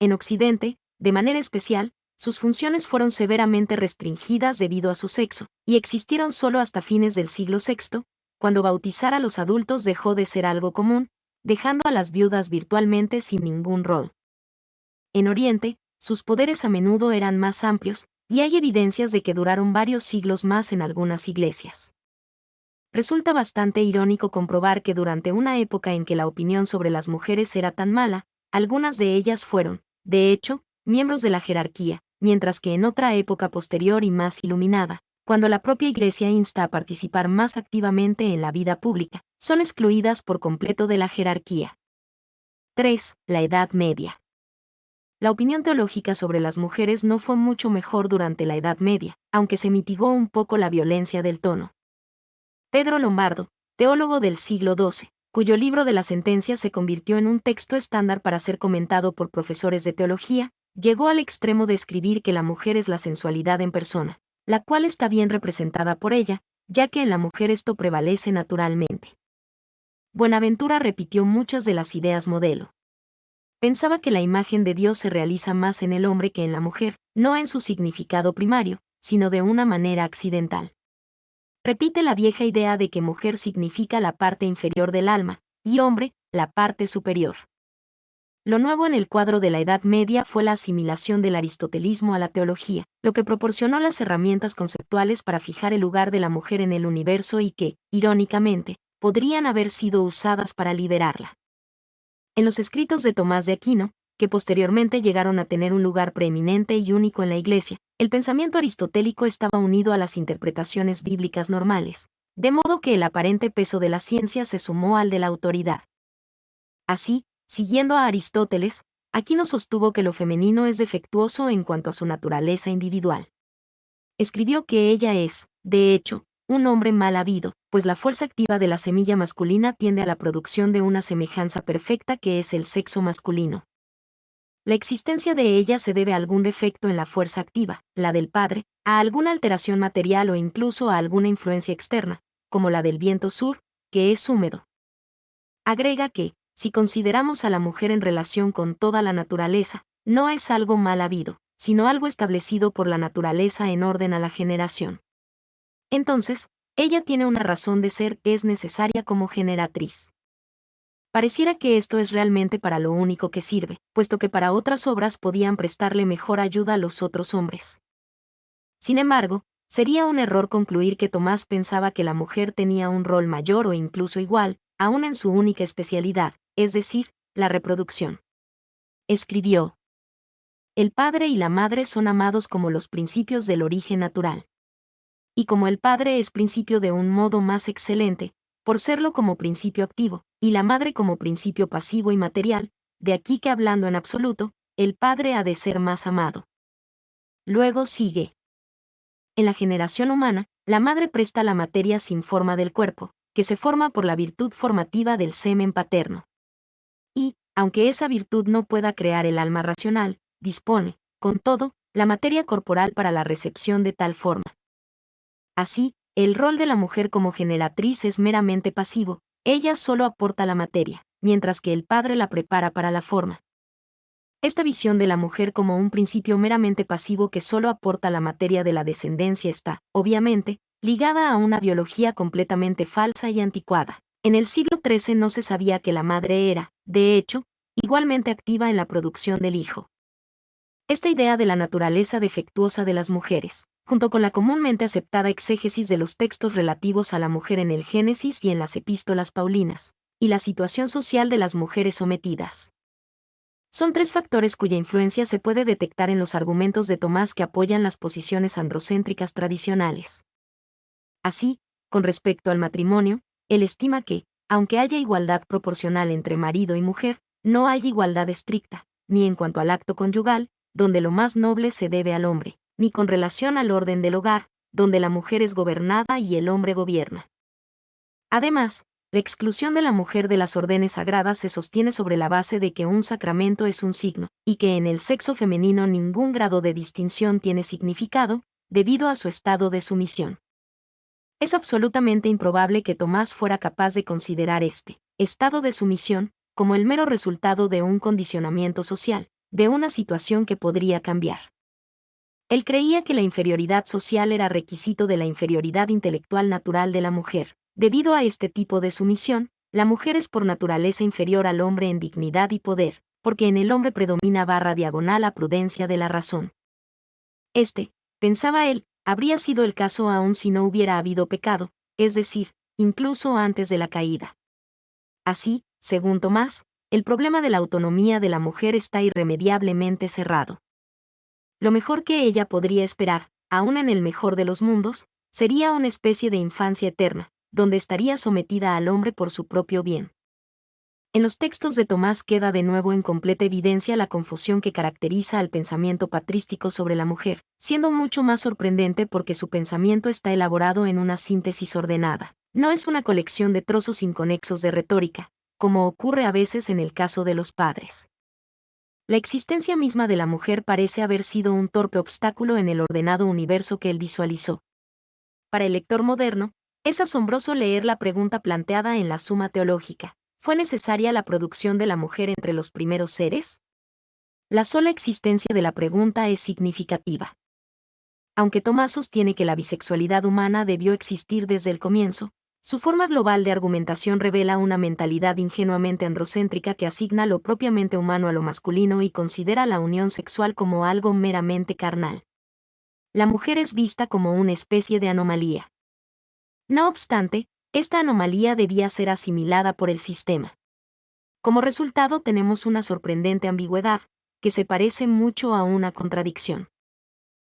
En Occidente, de manera especial, sus funciones fueron severamente restringidas debido a su sexo, y existieron solo hasta fines del siglo VI, cuando bautizar a los adultos dejó de ser algo común, dejando a las viudas virtualmente sin ningún rol. En Oriente, sus poderes a menudo eran más amplios, y hay evidencias de que duraron varios siglos más en algunas iglesias. Resulta bastante irónico comprobar que durante una época en que la opinión sobre las mujeres era tan mala, algunas de ellas fueron, de hecho, miembros de la jerarquía, mientras que en otra época posterior y más iluminada, cuando la propia Iglesia insta a participar más activamente en la vida pública, son excluidas por completo de la jerarquía. 3. La Edad Media. La opinión teológica sobre las mujeres no fue mucho mejor durante la Edad Media, aunque se mitigó un poco la violencia del tono. Pedro Lombardo, teólogo del siglo XII, cuyo libro de la sentencia se convirtió en un texto estándar para ser comentado por profesores de teología, llegó al extremo de escribir que la mujer es la sensualidad en persona, la cual está bien representada por ella, ya que en la mujer esto prevalece naturalmente. Buenaventura repitió muchas de las ideas modelo. Pensaba que la imagen de Dios se realiza más en el hombre que en la mujer, no en su significado primario, sino de una manera accidental. Repite la vieja idea de que mujer significa la parte inferior del alma, y hombre, la parte superior. Lo nuevo en el cuadro de la Edad Media fue la asimilación del aristotelismo a la teología, lo que proporcionó las herramientas conceptuales para fijar el lugar de la mujer en el universo y que, irónicamente, podrían haber sido usadas para liberarla. En los escritos de Tomás de Aquino, que posteriormente llegaron a tener un lugar preeminente y único en la Iglesia, el pensamiento aristotélico estaba unido a las interpretaciones bíblicas normales, de modo que el aparente peso de la ciencia se sumó al de la autoridad. Así, siguiendo a Aristóteles, Aquino sostuvo que lo femenino es defectuoso en cuanto a su naturaleza individual. Escribió que ella es, de hecho, un hombre mal habido, pues la fuerza activa de la semilla masculina tiende a la producción de una semejanza perfecta que es el sexo masculino. La existencia de ella se debe a algún defecto en la fuerza activa, la del padre, a alguna alteración material o incluso a alguna influencia externa, como la del viento sur, que es húmedo. Agrega que, si consideramos a la mujer en relación con toda la naturaleza, no es algo mal habido, sino algo establecido por la naturaleza en orden a la generación. Entonces, ella tiene una razón de ser que es necesaria como generatriz. Pareciera que esto es realmente para lo único que sirve, puesto que para otras obras podían prestarle mejor ayuda a los otros hombres. Sin embargo, sería un error concluir que Tomás pensaba que la mujer tenía un rol mayor o incluso igual, aún en su única especialidad, es decir, la reproducción. Escribió: el padre y la madre son amados como los principios del origen natural. Y como el padre es principio de un modo más excelente, por serlo como principio activo, y la madre como principio pasivo y material, de aquí que hablando en absoluto, el padre ha de ser más amado. Luego sigue. En la generación humana, la madre presta la materia sin forma del cuerpo, que se forma por la virtud formativa del semen paterno. Y, aunque esa virtud no pueda crear el alma racional, dispone, con todo, la materia corporal para la recepción de tal forma. Así, el rol de la mujer como generatriz es meramente pasivo, ella solo aporta la materia, mientras que el padre la prepara para la forma. Esta visión de la mujer como un principio meramente pasivo que solo aporta la materia de la descendencia está, obviamente, ligada a una biología completamente falsa y anticuada. En el siglo XIII no se sabía que la madre era, de hecho, igualmente activa en la producción del hijo. Esta idea de la naturaleza defectuosa de las mujeres, junto con la comúnmente aceptada exégesis de los textos relativos a la mujer en el Génesis y en las epístolas paulinas, y la situación social de las mujeres sometidas. Son tres factores cuya influencia se puede detectar en los argumentos de Tomás que apoyan las posiciones androcéntricas tradicionales. Así, con respecto al matrimonio, él estima que, aunque haya igualdad proporcional entre marido y mujer, no hay igualdad estricta, ni en cuanto al acto conyugal, donde lo más noble se debe al hombre, ni con relación al orden del hogar, donde la mujer es gobernada y el hombre gobierna. Además, la exclusión de la mujer de las órdenes sagradas se sostiene sobre la base de que un sacramento es un signo, y que en el sexo femenino ningún grado de distinción tiene significado, debido a su estado de sumisión. Es absolutamente improbable que Tomás fuera capaz de considerar este estado de sumisión como el mero resultado de un condicionamiento social, de una situación que podría cambiar. Él creía que la inferioridad social era requisito de la inferioridad intelectual natural de la mujer. Debido a este tipo de sumisión, la mujer es por naturaleza inferior al hombre en dignidad y poder, porque en el hombre predomina /diagonal la prudencia de la razón. Este Pensaba él, habría sido el caso aún si no hubiera habido pecado, es decir, incluso antes de la caída. Así, según Tomás, el problema de la autonomía de la mujer está irremediablemente cerrado. Lo mejor que ella podría esperar, aun en el mejor de los mundos, sería una especie de infancia eterna, donde estaría sometida al hombre por su propio bien. En los textos de Tomás queda de nuevo en completa evidencia la confusión que caracteriza al pensamiento patrístico sobre la mujer, siendo mucho más sorprendente porque su pensamiento está elaborado en una síntesis ordenada. No es una colección de trozos inconexos de retórica, como ocurre a veces en el caso de los padres. La existencia misma de la mujer parece haber sido un torpe obstáculo en el ordenado universo que él visualizó. Para el lector moderno, es asombroso leer la pregunta planteada en la Suma Teológica: ¿fue necesaria la producción de la mujer entre los primeros seres? La sola existencia de la pregunta es significativa. Aunque Tomás sostiene que la bisexualidad humana debió existir desde el comienzo, su forma global de argumentación revela una mentalidad ingenuamente androcéntrica que asigna lo propiamente humano a lo masculino y considera la unión sexual como algo meramente carnal. La mujer es vista como una especie de anomalía. No obstante, esta anomalía debía ser asimilada por el sistema. Como resultado tenemos una sorprendente ambigüedad, que se parece mucho a una contradicción.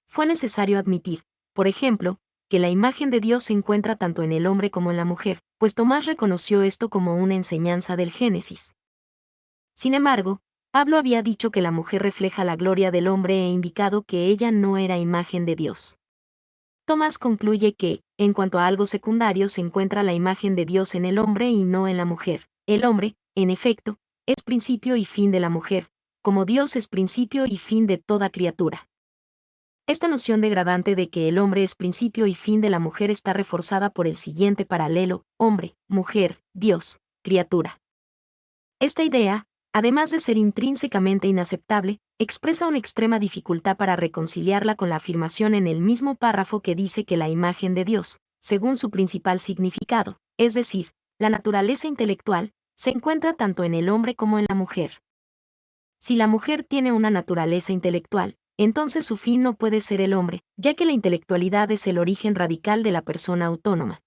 Fue necesario admitir, por ejemplo, que la imagen de Dios se encuentra tanto en el hombre como en la mujer, pues Tomás reconoció esto como una enseñanza del Génesis. Sin embargo, Pablo había dicho que la mujer refleja la gloria del hombre e indicado que ella no era imagen de Dios. Tomás concluye que, en cuanto a algo secundario, se encuentra la imagen de Dios en el hombre y no en la mujer. El hombre, en efecto, es principio y fin de la mujer, como Dios es principio y fin de toda criatura. Esta noción degradante de que el hombre es principio y fin de la mujer está reforzada por el siguiente paralelo: hombre, mujer, Dios, criatura. Esta idea, además de ser intrínsecamente inaceptable, expresa una extrema dificultad para reconciliarla con la afirmación en el mismo párrafo que dice que la imagen de Dios, según su principal significado, es decir, la naturaleza intelectual, se encuentra tanto en el hombre como en la mujer. Si la mujer tiene una naturaleza intelectual, entonces su fin no puede ser el hombre, ya que la intelectualidad es el origen radical de la persona autónoma.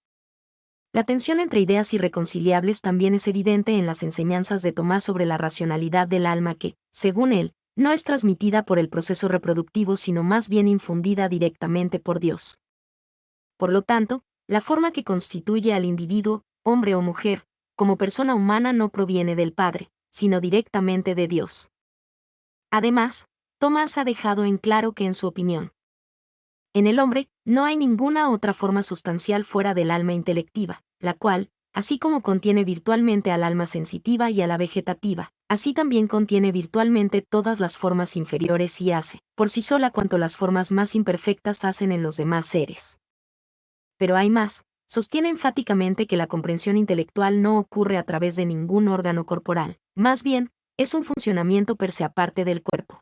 La tensión entre ideas irreconciliables también es evidente en las enseñanzas de Tomás sobre la racionalidad del alma que, según él, no es transmitida por el proceso reproductivo sino más bien infundida directamente por Dios. Por lo tanto, la forma que constituye al individuo, hombre o mujer, como persona humana no proviene del Padre, sino directamente de Dios. Además, Tomás ha dejado en claro que en su opinión, en el hombre, no hay ninguna otra forma sustancial fuera del alma intelectiva, la cual, así como contiene virtualmente al alma sensitiva y a la vegetativa, así también contiene virtualmente todas las formas inferiores y hace, por sí sola, cuanto las formas más imperfectas hacen en los demás seres. Pero hay más, sostiene enfáticamente que la comprensión intelectual no ocurre a través de ningún órgano corporal, más bien, es un funcionamiento per se aparte del cuerpo.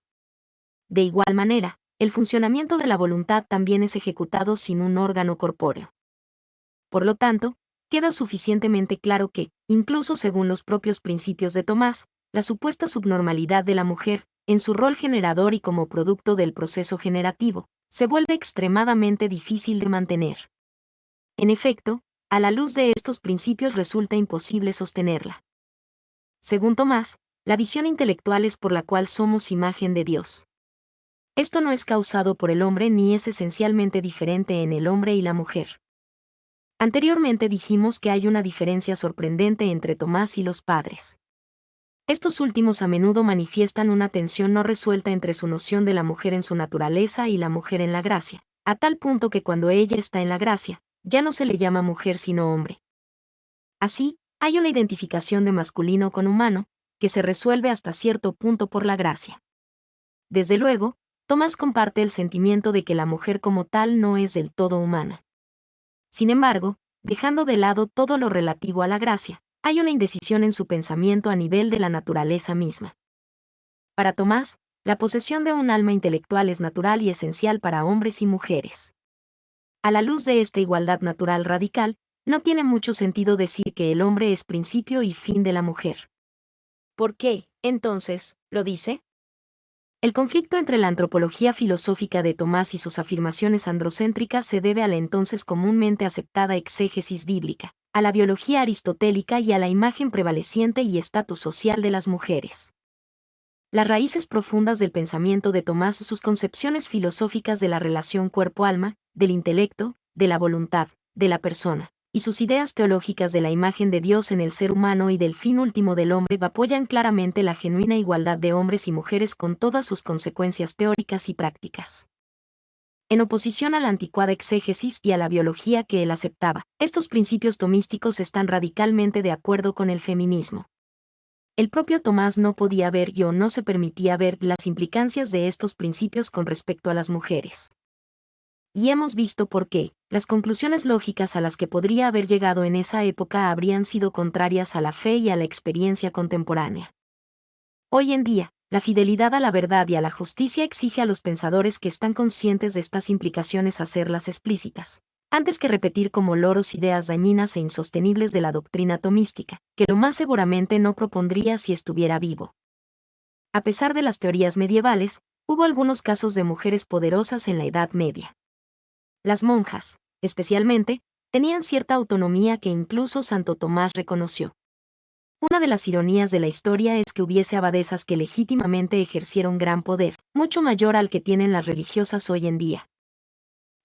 De igual manera, el funcionamiento de la voluntad también es ejecutado sin un órgano corpóreo. Por lo tanto, queda suficientemente claro que, incluso según los propios principios de Tomás, la supuesta subnormalidad de la mujer, en su rol generador y como producto del proceso generativo, se vuelve extremadamente difícil de mantener. En efecto, a la luz de estos principios resulta imposible sostenerla. Según Tomás, la visión intelectual es por la cual somos imagen de Dios. Esto no es causado por el hombre ni es esencialmente diferente en el hombre y la mujer. Anteriormente dijimos que hay una diferencia sorprendente entre Tomás y los padres. Estos últimos a menudo manifiestan una tensión no resuelta entre su noción de la mujer en su naturaleza y la mujer en la gracia, a tal punto que cuando ella está en la gracia, ya no se le llama mujer sino hombre. Así, hay una identificación de masculino con humano, que se resuelve hasta cierto punto por la gracia. Desde luego, Tomás comparte el sentimiento de que la mujer como tal no es del todo humana. Sin embargo, dejando de lado todo lo relativo a la gracia, hay una indecisión en su pensamiento a nivel de la naturaleza misma. Para Tomás, la posesión de un alma intelectual es natural y esencial para hombres y mujeres. A la luz de esta igualdad natural radical, no tiene mucho sentido decir que el hombre es principio y fin de la mujer. ¿Por qué, entonces, lo dice? El conflicto entre la antropología filosófica de Tomás y sus afirmaciones androcéntricas se debe a la entonces comúnmente aceptada exégesis bíblica, a la biología aristotélica y a la imagen prevaleciente y estatus social de las mujeres. Las raíces profundas del pensamiento de Tomás, sus concepciones filosóficas de la relación cuerpo-alma, del intelecto, de la voluntad, de la persona, y sus ideas teológicas de la imagen de Dios en el ser humano y del fin último del hombre apoyan claramente la genuina igualdad de hombres y mujeres con todas sus consecuencias teóricas y prácticas. En oposición a la anticuada exégesis y a la biología que él aceptaba, estos principios tomísticos están radicalmente de acuerdo con el feminismo. El propio Tomás no podía ver o no se permitía ver las implicancias de estos principios con respecto a las mujeres. Y hemos visto por qué, las conclusiones lógicas a las que podría haber llegado en esa época habrían sido contrarias a la fe y a la experiencia contemporánea. Hoy en día, la fidelidad a la verdad y a la justicia exige a los pensadores que están conscientes de estas implicaciones hacerlas explícitas, antes que repetir como loros ideas dañinas e insostenibles de la doctrina tomística, que lo más seguramente no propondría si estuviera vivo. A pesar de las teorías medievales, hubo algunos casos de mujeres poderosas en la Edad Media. Las monjas, especialmente, tenían cierta autonomía que incluso Santo Tomás reconoció. Una de las ironías de la historia es que hubiese abadesas que legítimamente ejercieron gran poder, mucho mayor al que tienen las religiosas hoy en día.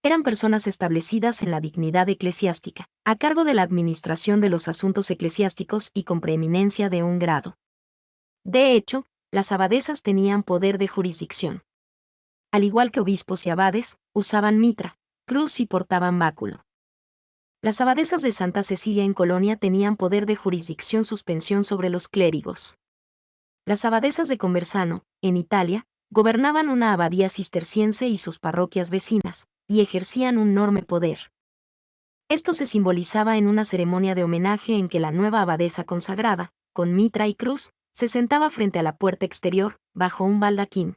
Eran personas establecidas en la dignidad eclesiástica, a cargo de la administración de los asuntos eclesiásticos y con preeminencia de un grado. De hecho, las abadesas tenían poder de jurisdicción. Al igual que obispos y abades, usaban mitra, cruz y portaban báculo. Las abadesas de Santa Cecilia en Colonia tenían poder de jurisdicción suspensión sobre los clérigos. Las abadesas de Conversano, en Italia, gobernaban una abadía cisterciense y sus parroquias vecinas, y ejercían un enorme poder. Esto se simbolizaba en una ceremonia de homenaje en que la nueva abadesa consagrada, con mitra y cruz, se sentaba frente a la puerta exterior, bajo un baldaquín.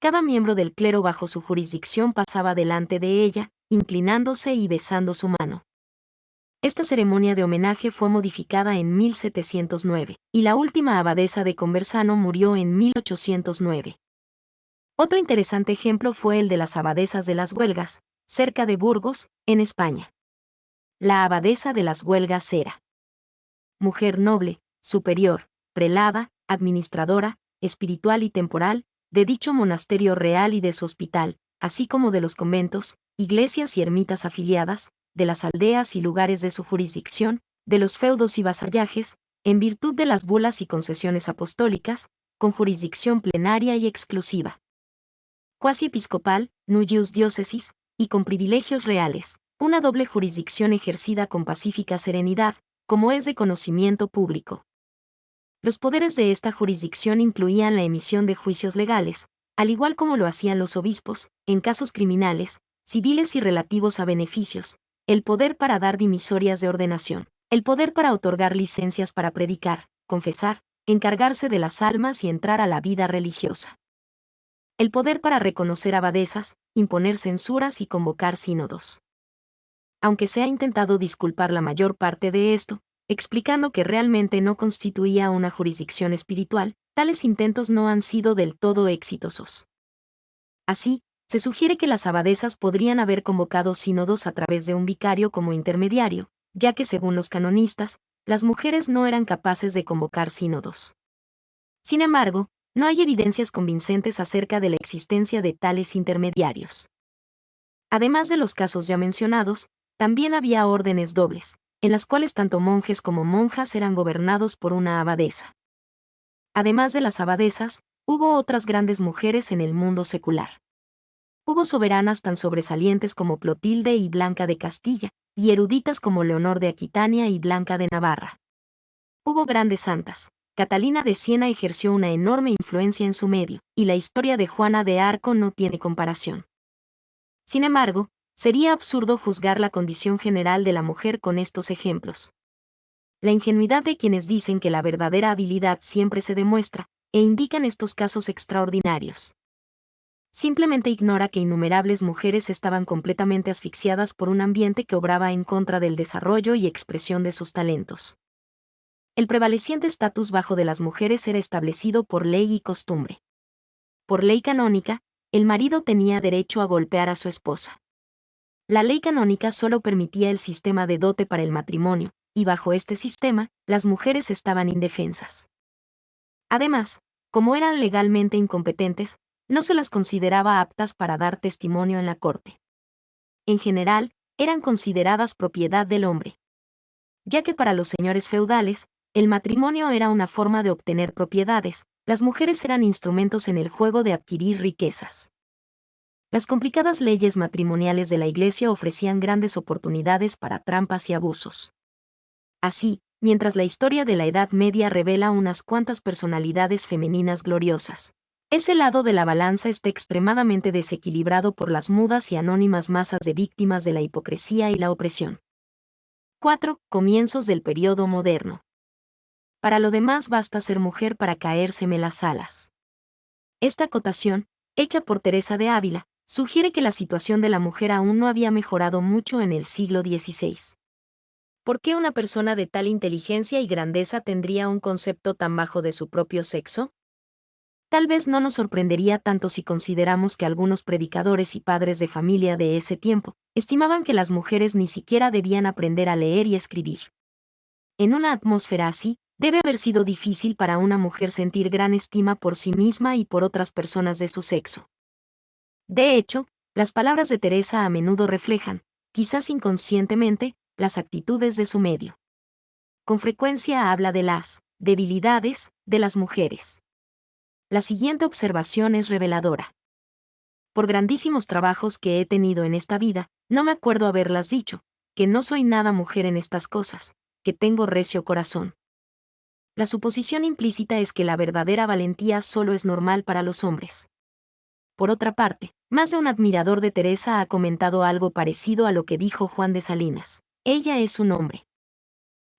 Cada miembro del clero bajo su jurisdicción pasaba delante de ella, inclinándose y besando su mano. Esta ceremonia de homenaje fue modificada en 1709, y la última abadesa de Conversano murió en 1809. Otro interesante ejemplo fue el de las abadesas de las Huelgas, cerca de Burgos, en España. La abadesa de las Huelgas era mujer noble, superior, prelada, administradora, espiritual y temporal, de dicho monasterio real y de su hospital, así como de los conventos, iglesias y ermitas afiliadas, de las aldeas y lugares de su jurisdicción, de los feudos y vasallajes, en virtud de las bulas y concesiones apostólicas, con jurisdicción plenaria y exclusiva. Cuasi episcopal, nuius diócesis, y con privilegios reales, una doble jurisdicción ejercida con pacífica serenidad, como es de conocimiento público. Los poderes de esta jurisdicción incluían la emisión de juicios legales, al igual como lo hacían los obispos, en casos criminales, civiles y relativos a beneficios, el poder para dar dimisorias de ordenación, el poder para otorgar licencias para predicar, confesar, encargarse de las almas y entrar a la vida religiosa. El poder para reconocer abadesas, imponer censuras y convocar sínodos. Aunque se ha intentado disculpar la mayor parte de esto, explicando que realmente no constituía una jurisdicción espiritual, tales intentos no han sido del todo exitosos. Así, se sugiere que las abadesas podrían haber convocado sínodos a través de un vicario como intermediario, ya que según los canonistas, las mujeres no eran capaces de convocar sínodos. Sin embargo, no hay evidencias convincentes acerca de la existencia de tales intermediarios. Además de los casos ya mencionados, también había órdenes dobles, en las cuales tanto monjes como monjas eran gobernados por una abadesa. Además de las abadesas, hubo otras grandes mujeres en el mundo secular. Hubo soberanas tan sobresalientes como Clotilde y Blanca de Castilla, y eruditas como Leonor de Aquitania y Blanca de Navarra. Hubo grandes santas. Catalina de Siena ejerció una enorme influencia en su medio, y la historia de Juana de Arco no tiene comparación. Sin embargo, sería absurdo juzgar la condición general de la mujer con estos ejemplos. La ingenuidad de quienes dicen que la verdadera habilidad siempre se demuestra, e indican estos casos extraordinarios. Simplemente ignora que innumerables mujeres estaban completamente asfixiadas por un ambiente que obraba en contra del desarrollo y expresión de sus talentos. El prevaleciente estatus bajo de las mujeres era establecido por ley y costumbre. por ley canónica, el marido tenía derecho a golpear a su esposa. La ley canónica solo permitía el sistema de dote para el matrimonio, y bajo este sistema, las mujeres estaban indefensas. Además, como eran legalmente incompetentes, no se las consideraba aptas para dar testimonio en la corte. En general, eran consideradas propiedad del hombre. Ya que para los señores feudales, el matrimonio era una forma de obtener propiedades, las mujeres eran instrumentos en el juego de adquirir riquezas. Las complicadas leyes matrimoniales de la Iglesia ofrecían grandes oportunidades para trampas y abusos. Así, mientras la historia de la Edad Media revela unas cuantas personalidades femeninas gloriosas, ese lado de la balanza está extremadamente desequilibrado por las mudas y anónimas masas de víctimas de la hipocresía y la opresión. 4. Comienzos del periodo moderno. Para lo demás basta ser mujer para caérseme las alas. Esta acotación, hecha por Teresa de Ávila, sugiere que la situación de la mujer aún no había mejorado mucho en el siglo XVI. ¿Por qué una persona de tal inteligencia y grandeza tendría un concepto tan bajo de su propio sexo? Tal vez no nos sorprendería tanto si consideramos que algunos predicadores y padres de familia de ese tiempo estimaban que las mujeres ni siquiera debían aprender a leer y escribir. En una atmósfera así, debe haber sido difícil para una mujer sentir gran estima por sí misma y por otras personas de su sexo. De hecho, las palabras de Teresa a menudo reflejan, quizás inconscientemente, las actitudes de su medio. Con frecuencia habla de las debilidades de las mujeres. La siguiente observación es reveladora. Por grandísimos trabajos que he tenido en esta vida, no me acuerdo haberlas dicho, que no soy nada mujer en estas cosas, que tengo recio corazón. La suposición implícita es que la verdadera valentía solo es normal para los hombres. Por otra parte, más de un admirador de Teresa ha comentado algo parecido a lo que dijo Juan de Salinas. Ella es un hombre.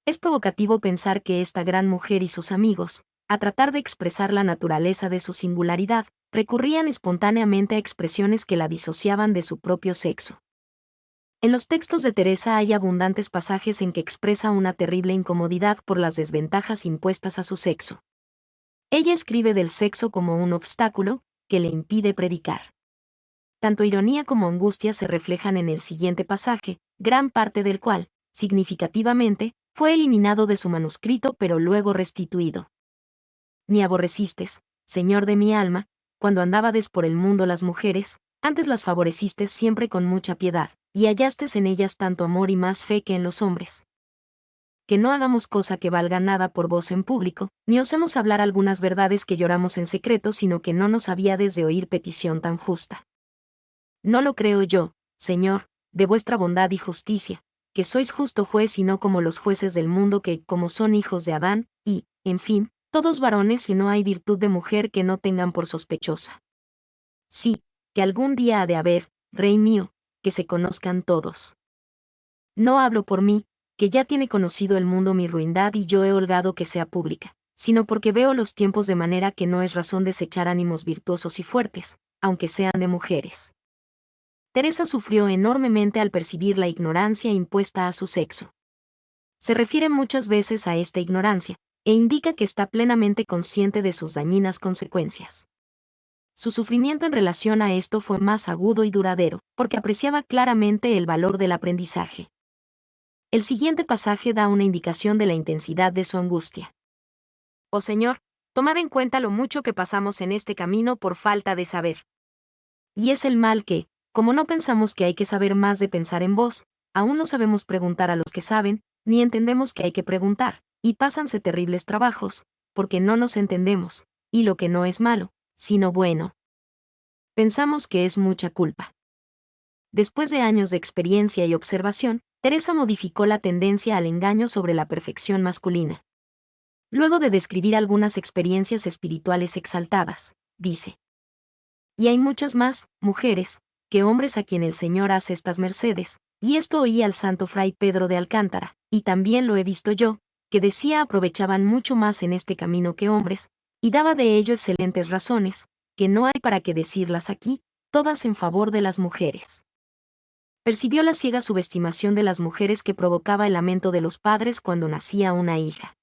Es provocativo pensar que esta gran mujer y sus amigos, a tratar de expresar la naturaleza de su singularidad, recurrían espontáneamente a expresiones que la disociaban de su propio sexo. En los textos de Teresa hay abundantes pasajes en que expresa una terrible incomodidad por las desventajas impuestas a su sexo. Ella escribe del sexo como un obstáculo que le impide predicar. Tanto ironía como angustia se reflejan en el siguiente pasaje, gran parte del cual, significativamente, fue eliminado de su manuscrito pero luego restituido. Ni aborrecistes, Señor de mi alma, cuando andábades por el mundo las mujeres, antes las favorecistes siempre con mucha piedad, y hallastes en ellas tanto amor y más fe que en los hombres. Que no hagamos cosa que valga nada por vos en público, ni osemos hablar algunas verdades que lloramos en secreto, sino que no nos habíades de oír petición tan justa. No lo creo yo, Señor, de vuestra bondad y justicia, que sois justo juez y no como los jueces del mundo que, como son hijos de Adán, y, en fin, todos varones y no hay virtud de mujer que no tengan por sospechosa. Sí, que algún día ha de haber, Rey mío, que se conozcan todos. No hablo por mí, que ya tiene conocido el mundo mi ruindad y yo he holgado que sea pública, sino porque veo los tiempos de manera que no es razón desechar ánimos virtuosos y fuertes, aunque sean de mujeres. Teresa sufrió enormemente al percibir la ignorancia impuesta a su sexo. Se refiere muchas veces a esta ignorancia, e indica que está plenamente consciente de sus dañinas consecuencias. Su sufrimiento en relación a esto fue más agudo y duradero, porque apreciaba claramente el valor del aprendizaje. El siguiente pasaje da una indicación de la intensidad de su angustia. Oh Señor, tomad en cuenta lo mucho que pasamos en este camino por falta de saber. Y es el mal que, como no pensamos que hay que saber más de pensar en vos, aún no sabemos preguntar a los que saben, ni entendemos que hay que preguntar, y pásanse terribles trabajos, porque no nos entendemos, y lo que no es malo, sino bueno. Pensamos que es mucha culpa. Después de años de experiencia y observación, Teresa modificó la tendencia al engaño sobre la perfección masculina. Luego de describir algunas experiencias espirituales exaltadas, dice: y hay muchas más, mujeres, que hombres a quien el Señor hace estas mercedes, y esto oí al santo fray Pedro de Alcántara, y también lo he visto yo, que decía aprovechaban mucho más en este camino que hombres, y daba de ello excelentes razones, que no hay para qué decirlas aquí, todas en favor de las mujeres. Percibió la ciega subestimación de las mujeres que provocaba el lamento de los padres cuando nacía una hija.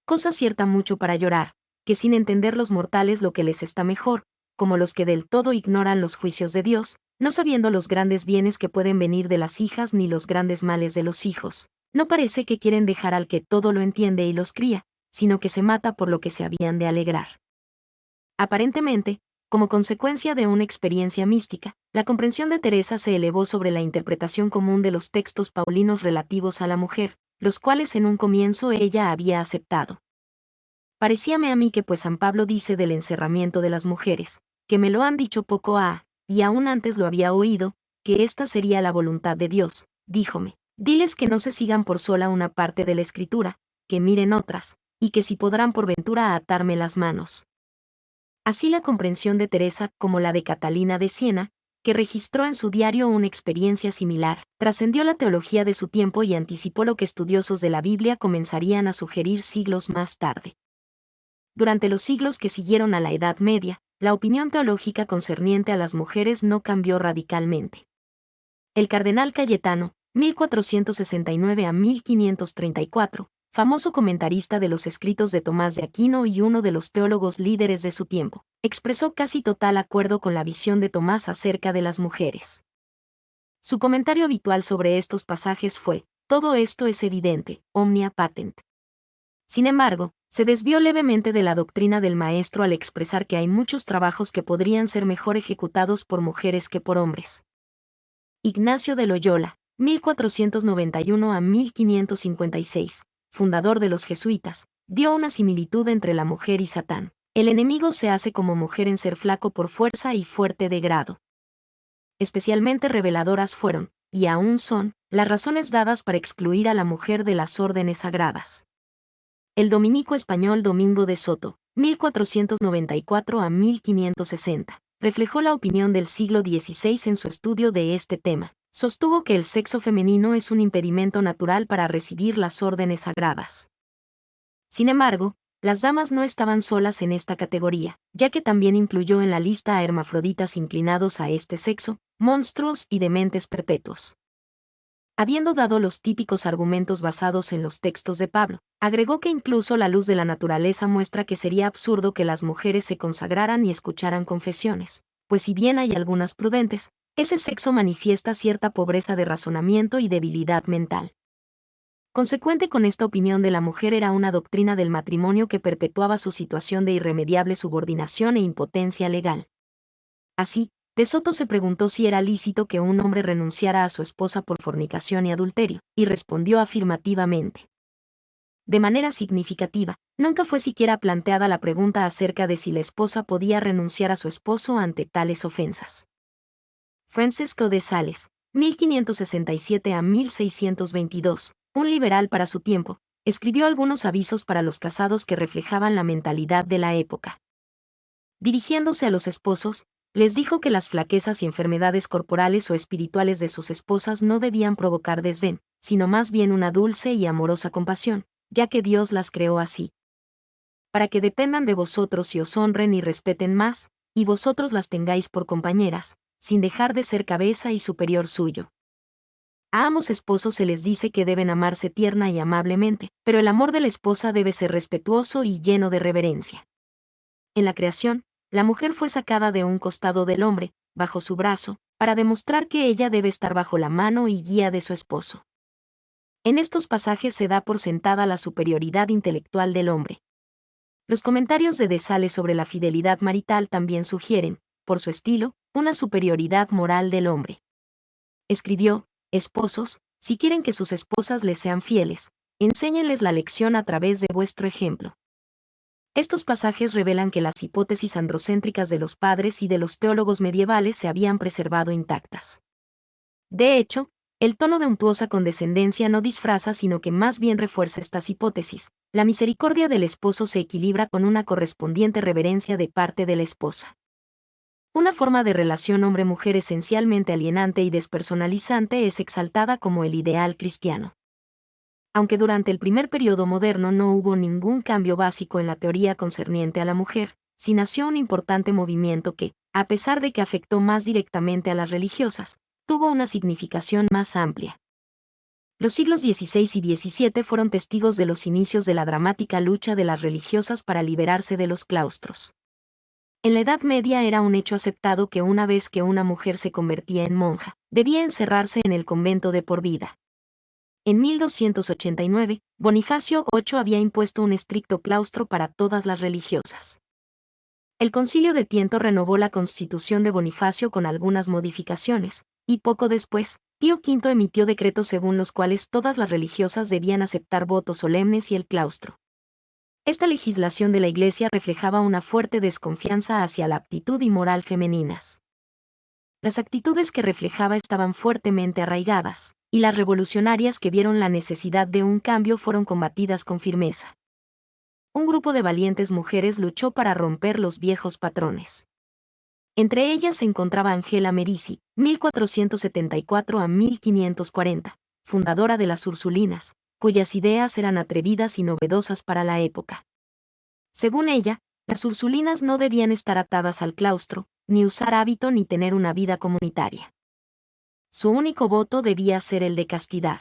Cosa cierta mucho para llorar, que sin entender los mortales lo que les está mejor, como los que del todo ignoran los juicios de Dios, no sabiendo los grandes bienes que pueden venir de las hijas ni los grandes males de los hijos. No parece que quieren dejar al que todo lo entiende y los cría, sino que se mata por lo que se habían de alegrar. Aparentemente, como consecuencia de una experiencia mística, la comprensión de Teresa se elevó sobre la interpretación común de los textos paulinos relativos a la mujer, los cuales en un comienzo ella había aceptado. Parecíame a mí que pues San Pablo dice del encerramiento de las mujeres, que me lo han dicho poco y aún antes lo había oído, que esta sería la voluntad de Dios, díjome, diles que no se sigan por sola una parte de la Escritura, que miren otras, y que si podrán por ventura atarme las manos. Así la comprensión de Teresa como la de Catalina de Siena, que registró en su diario una experiencia similar, trascendió la teología de su tiempo y anticipó lo que estudiosos de la Biblia comenzarían a sugerir siglos más tarde. Durante los siglos que siguieron a la Edad Media, la opinión teológica concerniente a las mujeres no cambió radicalmente. El cardenal Cayetano, 1469 a 1534, famoso comentarista de los escritos de Tomás de Aquino y uno de los teólogos líderes de su tiempo, expresó casi total acuerdo con la visión de Tomás acerca de las mujeres. Su comentario habitual sobre estos pasajes fue: todo esto es evidente, omnia patent. Sin embargo, se desvió levemente de la doctrina del maestro al expresar que hay muchos trabajos que podrían ser mejor ejecutados por mujeres que por hombres. Ignacio de Loyola, 1491 a 1556, fundador de los jesuitas, vio una similitud entre la mujer y Satán. El enemigo se hace como mujer en ser flaco por fuerza y fuerte de grado. Especialmente reveladoras fueron, y aún son, las razones dadas para excluir a la mujer de las órdenes sagradas. El dominico español Domingo de Soto, 1494 a 1560, reflejó la opinión del siglo XVI en su estudio de este tema. Sostuvo que el sexo femenino es un impedimento natural para recibir las órdenes sagradas. Sin embargo, las damas no estaban solas en esta categoría, ya que también incluyó en la lista a hermafroditas inclinados a este sexo, monstruos y dementes perpetuos. Habiendo dado los típicos argumentos basados en los textos de Pablo, agregó que incluso la luz de la naturaleza muestra que sería absurdo que las mujeres se consagraran y escucharan confesiones, pues si bien hay algunas prudentes, ese sexo manifiesta cierta pobreza de razonamiento y debilidad mental. Consecuente con esta opinión de la mujer era una doctrina del matrimonio que perpetuaba su situación de irremediable subordinación e impotencia legal. Así, De Soto se preguntó si era lícito que un hombre renunciara a su esposa por fornicación y adulterio, y respondió afirmativamente. De manera significativa, nunca fue siquiera planteada la pregunta acerca de si la esposa podía renunciar a su esposo ante tales ofensas. Francisco de Sales, 1567 a 1622, un liberal para su tiempo, escribió algunos avisos para los casados que reflejaban la mentalidad de la época. Dirigiéndose a los esposos, les dijo que las flaquezas y enfermedades corporales o espirituales de sus esposas no debían provocar desdén, sino más bien una dulce y amorosa compasión, ya que Dios las creó así. Para que dependan de vosotros y os honren y respeten más, y vosotros las tengáis por compañeras, sin dejar de ser cabeza y superior suyo. A ambos esposos se les dice que deben amarse tierna y amablemente, pero el amor de la esposa debe ser respetuoso y lleno de reverencia. En la creación, la mujer fue sacada de un costado del hombre, bajo su brazo, para demostrar que ella debe estar bajo la mano y guía de su esposo. En estos pasajes se da por sentada la superioridad intelectual del hombre. Los comentarios de Sales sobre la fidelidad marital también sugieren, por su estilo, una superioridad moral del hombre. Escribió: esposos, si quieren que sus esposas les sean fieles, enséñenles la lección a través de vuestro ejemplo. Estos pasajes revelan que las hipótesis androcéntricas de los padres y de los teólogos medievales se habían preservado intactas. De hecho, el tono de untuosa condescendencia no disfraza sino que más bien refuerza estas hipótesis. La misericordia del esposo se equilibra con una correspondiente reverencia de parte de la esposa. Una forma de relación hombre-mujer esencialmente alienante y despersonalizante es exaltada como el ideal cristiano. Aunque durante el primer periodo moderno no hubo ningún cambio básico en la teoría concerniente a la mujer, sí nació un importante movimiento que, a pesar de que afectó más directamente a las religiosas, tuvo una significación más amplia. Los siglos XVI y XVII fueron testigos de los inicios de la dramática lucha de las religiosas para liberarse de los claustros. En la Edad Media era un hecho aceptado que una vez que una mujer se convertía en monja, debía encerrarse en el convento de por vida. En 1289, Bonifacio VIII había impuesto un estricto claustro para todas las religiosas. El Concilio de Tiento renovó la constitución de Bonifacio con algunas modificaciones, y poco después, Pío V emitió decretos según los cuales todas las religiosas debían aceptar votos solemnes y el claustro. Esta legislación de la Iglesia reflejaba una fuerte desconfianza hacia la aptitud y moral femeninas. Las actitudes que reflejaba estaban fuertemente arraigadas, y las revolucionarias que vieron la necesidad de un cambio fueron combatidas con firmeza. Un grupo de valientes mujeres luchó para romper los viejos patrones. Entre ellas se encontraba Angela Merici, 1474 a 1540, fundadora de las Ursulinas, cuyas ideas eran atrevidas y novedosas para la época. Según ella, las Ursulinas no debían estar atadas al claustro, ni usar hábito ni tener una vida comunitaria. Su único voto debía ser el de castidad.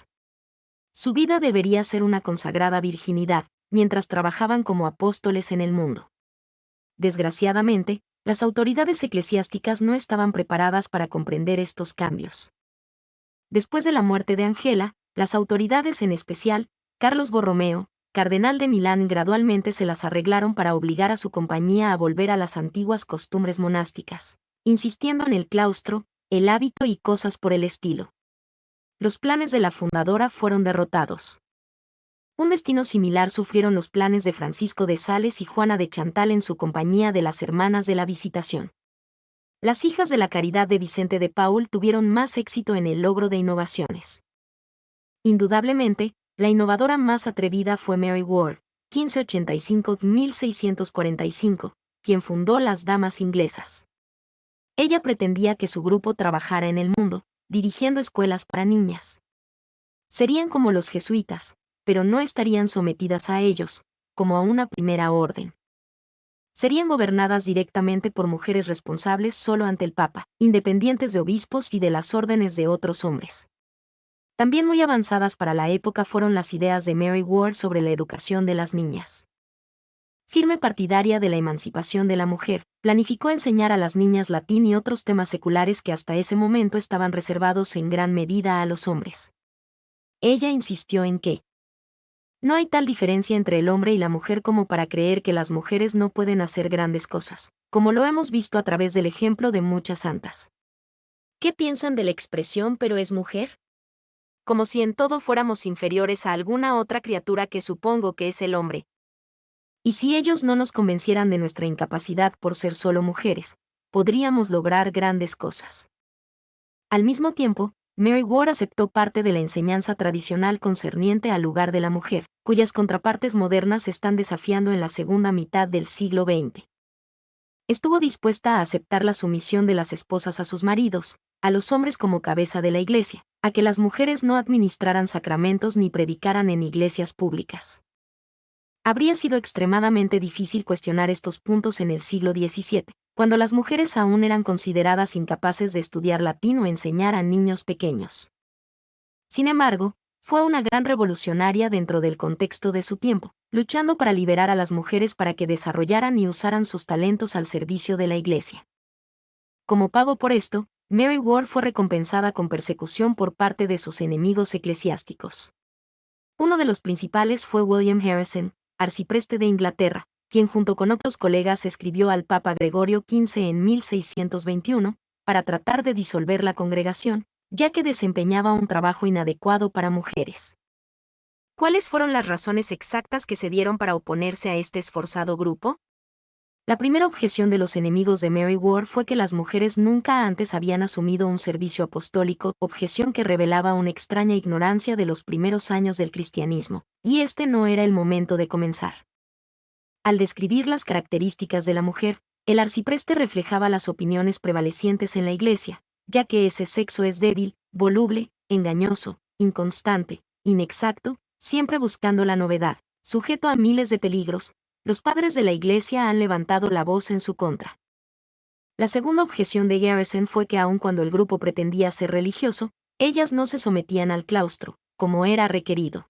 Su vida debería ser una consagrada virginidad, mientras trabajaban como apóstoles en el mundo. Desgraciadamente, las autoridades eclesiásticas no estaban preparadas para comprender estos cambios. Después de la muerte de Angela, las autoridades, en especial, Carlos Borromeo, cardenal de Milán, gradualmente se las arreglaron para obligar a su compañía a volver a las antiguas costumbres monásticas, insistiendo en el claustro, el hábito y cosas por el estilo. Los planes de la fundadora fueron derrotados. Un destino similar sufrieron los planes de Francisco de Sales y Juana de Chantal en su compañía de las Hermanas de la Visitación. Las hijas de la Caridad de Vicente de Paúl tuvieron más éxito en el logro de innovaciones. Indudablemente, la innovadora más atrevida fue Mary Ward, 1585-1645, quien fundó las Damas Inglesas. Ella pretendía que su grupo trabajara en el mundo, dirigiendo escuelas para niñas. Serían como los jesuitas, pero no estarían sometidas a ellos, como a una primera orden. Serían gobernadas directamente por mujeres responsables solo ante el Papa, independientes de obispos y de las órdenes de otros hombres. También muy avanzadas para la época fueron las ideas de Mary Ward sobre la educación de las niñas. Firme partidaria de la emancipación de la mujer, planificó enseñar a las niñas latín y otros temas seculares que hasta ese momento estaban reservados en gran medida a los hombres. Ella insistió en que no hay tal diferencia entre el hombre y la mujer como para creer que las mujeres no pueden hacer grandes cosas, como lo hemos visto a través del ejemplo de muchas santas. ¿Qué piensan de la expresión "pero es mujer"? Como si en todo fuéramos inferiores a alguna otra criatura que supongo que es el hombre. Y si ellos no nos convencieran de nuestra incapacidad por ser solo mujeres, podríamos lograr grandes cosas. Al mismo tiempo, Mary Ward aceptó parte de la enseñanza tradicional concerniente al lugar de la mujer, cuyas contrapartes modernas están desafiando en la segunda mitad del siglo XX. Estuvo dispuesta a aceptar la sumisión de las esposas a sus maridos, a los hombres como cabeza de la Iglesia, a que las mujeres no administraran sacramentos ni predicaran en iglesias públicas. Habría sido extremadamente difícil cuestionar estos puntos en el siglo XVII, cuando las mujeres aún eran consideradas incapaces de estudiar latín o enseñar a niños pequeños. Sin embargo, fue una gran revolucionaria dentro del contexto de su tiempo, luchando para liberar a las mujeres para que desarrollaran y usaran sus talentos al servicio de la Iglesia. Como pago por esto, Mary Ward fue recompensada con persecución por parte de sus enemigos eclesiásticos. Uno de los principales fue William Harrison, arcipreste de Inglaterra, quien junto con otros colegas escribió al Papa Gregorio XV en 1621, para tratar de disolver la congregación, ya que desempeñaba un trabajo inadecuado para mujeres. ¿Cuáles fueron las razones exactas que se dieron para oponerse a este esforzado grupo? La primera objeción de los enemigos de Mary Ward fue que las mujeres nunca antes habían asumido un servicio apostólico, objeción que revelaba una extraña ignorancia de los primeros años del cristianismo, y este no era el momento de comenzar. Al describir las características de la mujer, el arcipreste reflejaba las opiniones prevalecientes en la Iglesia, ya que ese sexo es débil, voluble, engañoso, inconstante, inexacto, siempre buscando la novedad, sujeto a miles de peligros. Los padres de la Iglesia han levantado la voz en su contra. La segunda objeción de Garrison fue que aun cuando el grupo pretendía ser religioso, ellas no se sometían al claustro, como era requerido.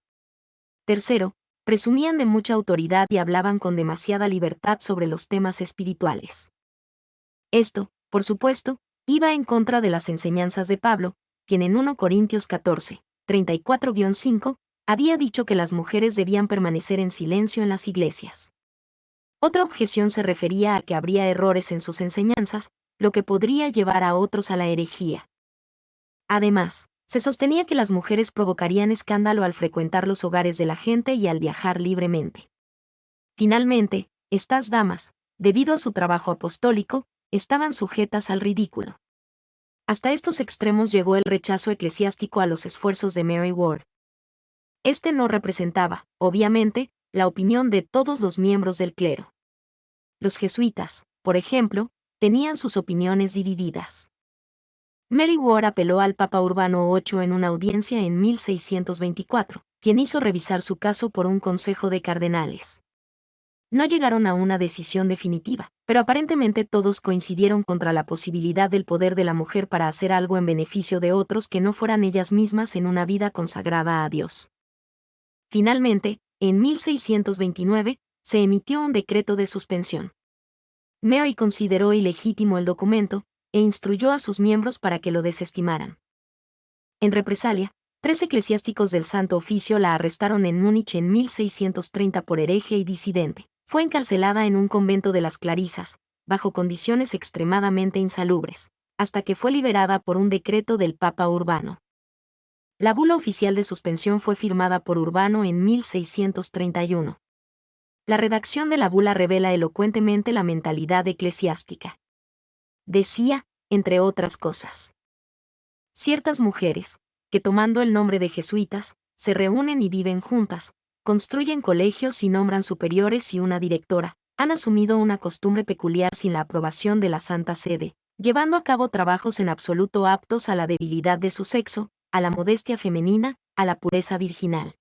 Tercero, presumían de mucha autoridad y hablaban con demasiada libertad sobre los temas espirituales. Esto, por supuesto, iba en contra de las enseñanzas de Pablo, quien en 1 Corintios 14, 34-5, había dicho que las mujeres debían permanecer en silencio en las iglesias. Otra objeción se refería a que habría errores en sus enseñanzas, lo que podría llevar a otros a la herejía. Además, se sostenía que las mujeres provocarían escándalo al frecuentar los hogares de la gente y al viajar libremente. Finalmente, estas damas, debido a su trabajo apostólico, estaban sujetas al ridículo. Hasta estos extremos llegó el rechazo eclesiástico a los esfuerzos de Mary Ward. Este no representaba, obviamente, la opinión de todos los miembros del clero. Los jesuitas, por ejemplo, tenían sus opiniones divididas. Mary Ward apeló al Papa Urbano VIII en una audiencia en 1624, quien hizo revisar su caso por un consejo de cardenales. No llegaron a una decisión definitiva, pero aparentemente todos coincidieron contra la posibilidad del poder de la mujer para hacer algo en beneficio de otros que no fueran ellas mismas en una vida consagrada a Dios. Finalmente, en 1629, se emitió un decreto de suspensión. Mary consideró ilegítimo el documento, e instruyó a sus miembros para que lo desestimaran. En represalia, 3 eclesiásticos del Santo Oficio la arrestaron en Múnich en 1630 por hereje y disidente. Fue encarcelada en un convento de las Clarisas, bajo condiciones extremadamente insalubres, hasta que fue liberada por un decreto del Papa Urbano. La bula oficial de suspensión fue firmada por Urbano en 1631. La redacción de la bula revela elocuentemente la mentalidad eclesiástica. Decía, entre otras cosas: ciertas mujeres, que tomando el nombre de jesuitas, se reúnen y viven juntas, construyen colegios y nombran superiores y una directora, han asumido una costumbre peculiar sin la aprobación de la Santa Sede, llevando a cabo trabajos en absoluto aptos a la debilidad de su sexo, a la modestia femenina, a la pureza virginal.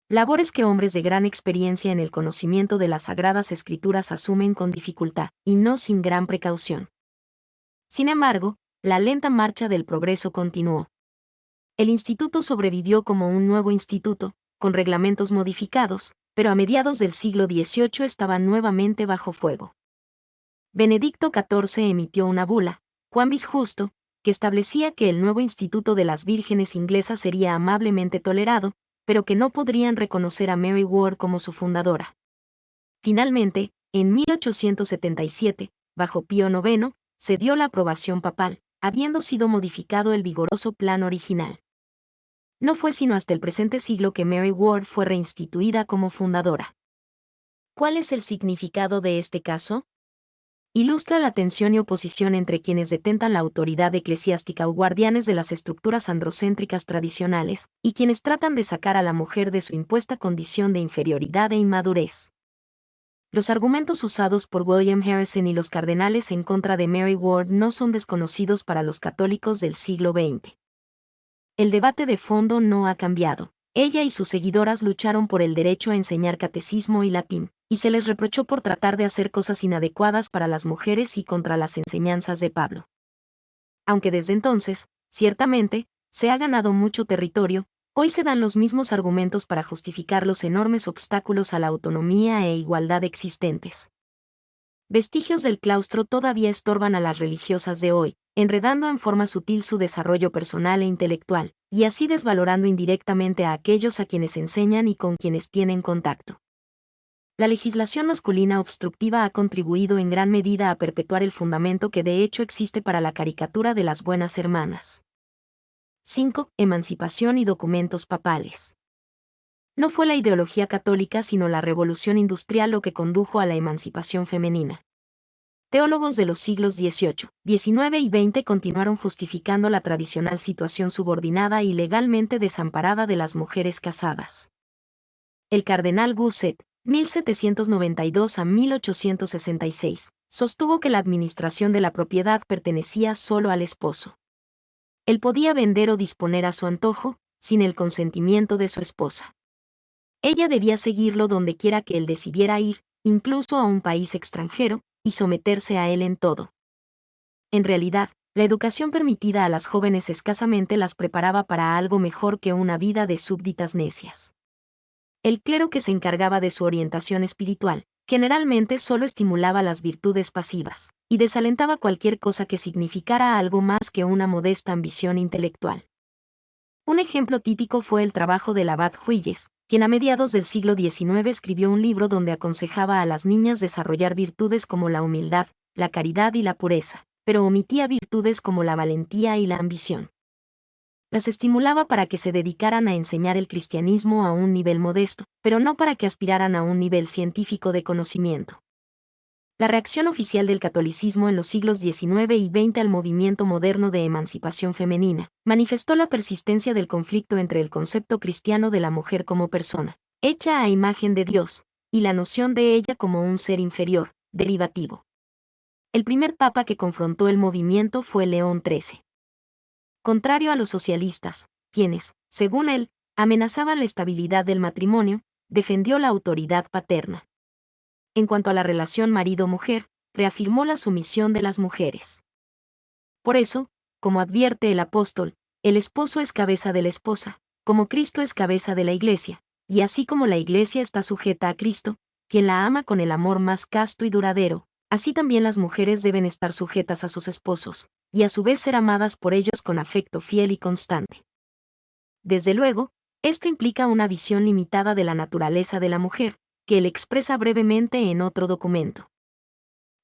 Labores que hombres de gran experiencia en el conocimiento de las Sagradas Escrituras asumen con dificultad, y no sin gran precaución. Sin embargo, la lenta marcha del progreso continuó. El instituto sobrevivió como un nuevo instituto, con reglamentos modificados, pero a mediados del siglo XVIII estaba nuevamente bajo fuego. Benedicto XIV emitió una bula, Quambis Justo, que establecía que el nuevo instituto de las vírgenes inglesas sería amablemente tolerado, pero que no podrían reconocer a Mary Ward como su fundadora. Finalmente, en 1877, bajo Pío IX, se dio la aprobación papal, habiendo sido modificado el vigoroso plan original. No fue sino hasta el presente siglo que Mary Ward fue reinstituida como fundadora. ¿Cuál es el significado de este caso? Ilustra la tensión y oposición entre quienes detentan la autoridad eclesiástica o guardianes de las estructuras androcéntricas tradicionales, y quienes tratan de sacar a la mujer de su impuesta condición de inferioridad e inmadurez. Los argumentos usados por William Harrison y los cardenales en contra de Mary Ward no son desconocidos para los católicos del siglo XX. El debate de fondo no ha cambiado. Ella y sus seguidoras lucharon por el derecho a enseñar catecismo y latín, y se les reprochó por tratar de hacer cosas inadecuadas para las mujeres y contra las enseñanzas de Pablo. Aunque desde entonces, ciertamente, se ha ganado mucho territorio, hoy se dan los mismos argumentos para justificar los enormes obstáculos a la autonomía e igualdad existentes. Vestigios del claustro todavía estorban a las religiosas de hoy, enredando en forma sutil su desarrollo personal e intelectual, y así desvalorando indirectamente a aquellos a quienes enseñan y con quienes tienen contacto. La legislación masculina obstructiva ha contribuido en gran medida a perpetuar el fundamento que de hecho existe para la caricatura de las buenas hermanas. 5. Emancipación y documentos papales. No fue la ideología católica sino la revolución industrial lo que condujo a la emancipación femenina. Teólogos de los siglos XVIII, XIX y XX continuaron justificando la tradicional situación subordinada y legalmente desamparada de las mujeres casadas. El cardenal Gusset, 1792 a 1866, sostuvo que la administración de la propiedad pertenecía solo al esposo. Él podía vender o disponer a su antojo, sin el consentimiento de su esposa. Ella debía seguirlo donde quiera que él decidiera ir, incluso a un país extranjero, y someterse a él en todo. En realidad, la educación permitida a las jóvenes escasamente las preparaba para algo mejor que una vida de súbditas necias. El clero que se encargaba de su orientación espiritual, Generalmente solo estimulaba las virtudes pasivas, y desalentaba cualquier cosa que significara algo más que una modesta ambición intelectual. Un ejemplo típico fue el trabajo del abad Huyes, quien a mediados del siglo XIX escribió un libro donde aconsejaba a las niñas desarrollar virtudes como la humildad, la caridad y la pureza, pero omitía virtudes como la valentía y la ambición. Las estimulaba para que se dedicaran a enseñar el cristianismo a un nivel modesto, pero no para que aspiraran a un nivel científico de conocimiento. La reacción oficial del catolicismo en los siglos XIX y XX al movimiento moderno de emancipación femenina manifestó la persistencia del conflicto entre el concepto cristiano de la mujer como persona, hecha a imagen de Dios, y la noción de ella como un ser inferior, derivativo. El primer papa que confrontó el movimiento fue León XIII. Contrario a los socialistas, quienes, según él, amenazaban la estabilidad del matrimonio, defendió la autoridad paterna. En cuanto a la relación marido-mujer, reafirmó la sumisión de las mujeres. Por eso, como advierte el apóstol, el esposo es cabeza de la esposa, como Cristo es cabeza de la Iglesia, y así como la Iglesia está sujeta a Cristo, quien la ama con el amor más casto y duradero, así también las mujeres deben estar sujetas a sus esposos, y a su vez ser amadas por ellos con afecto fiel y constante. Desde luego, esto implica una visión limitada de la naturaleza de la mujer, que él expresa brevemente en otro documento.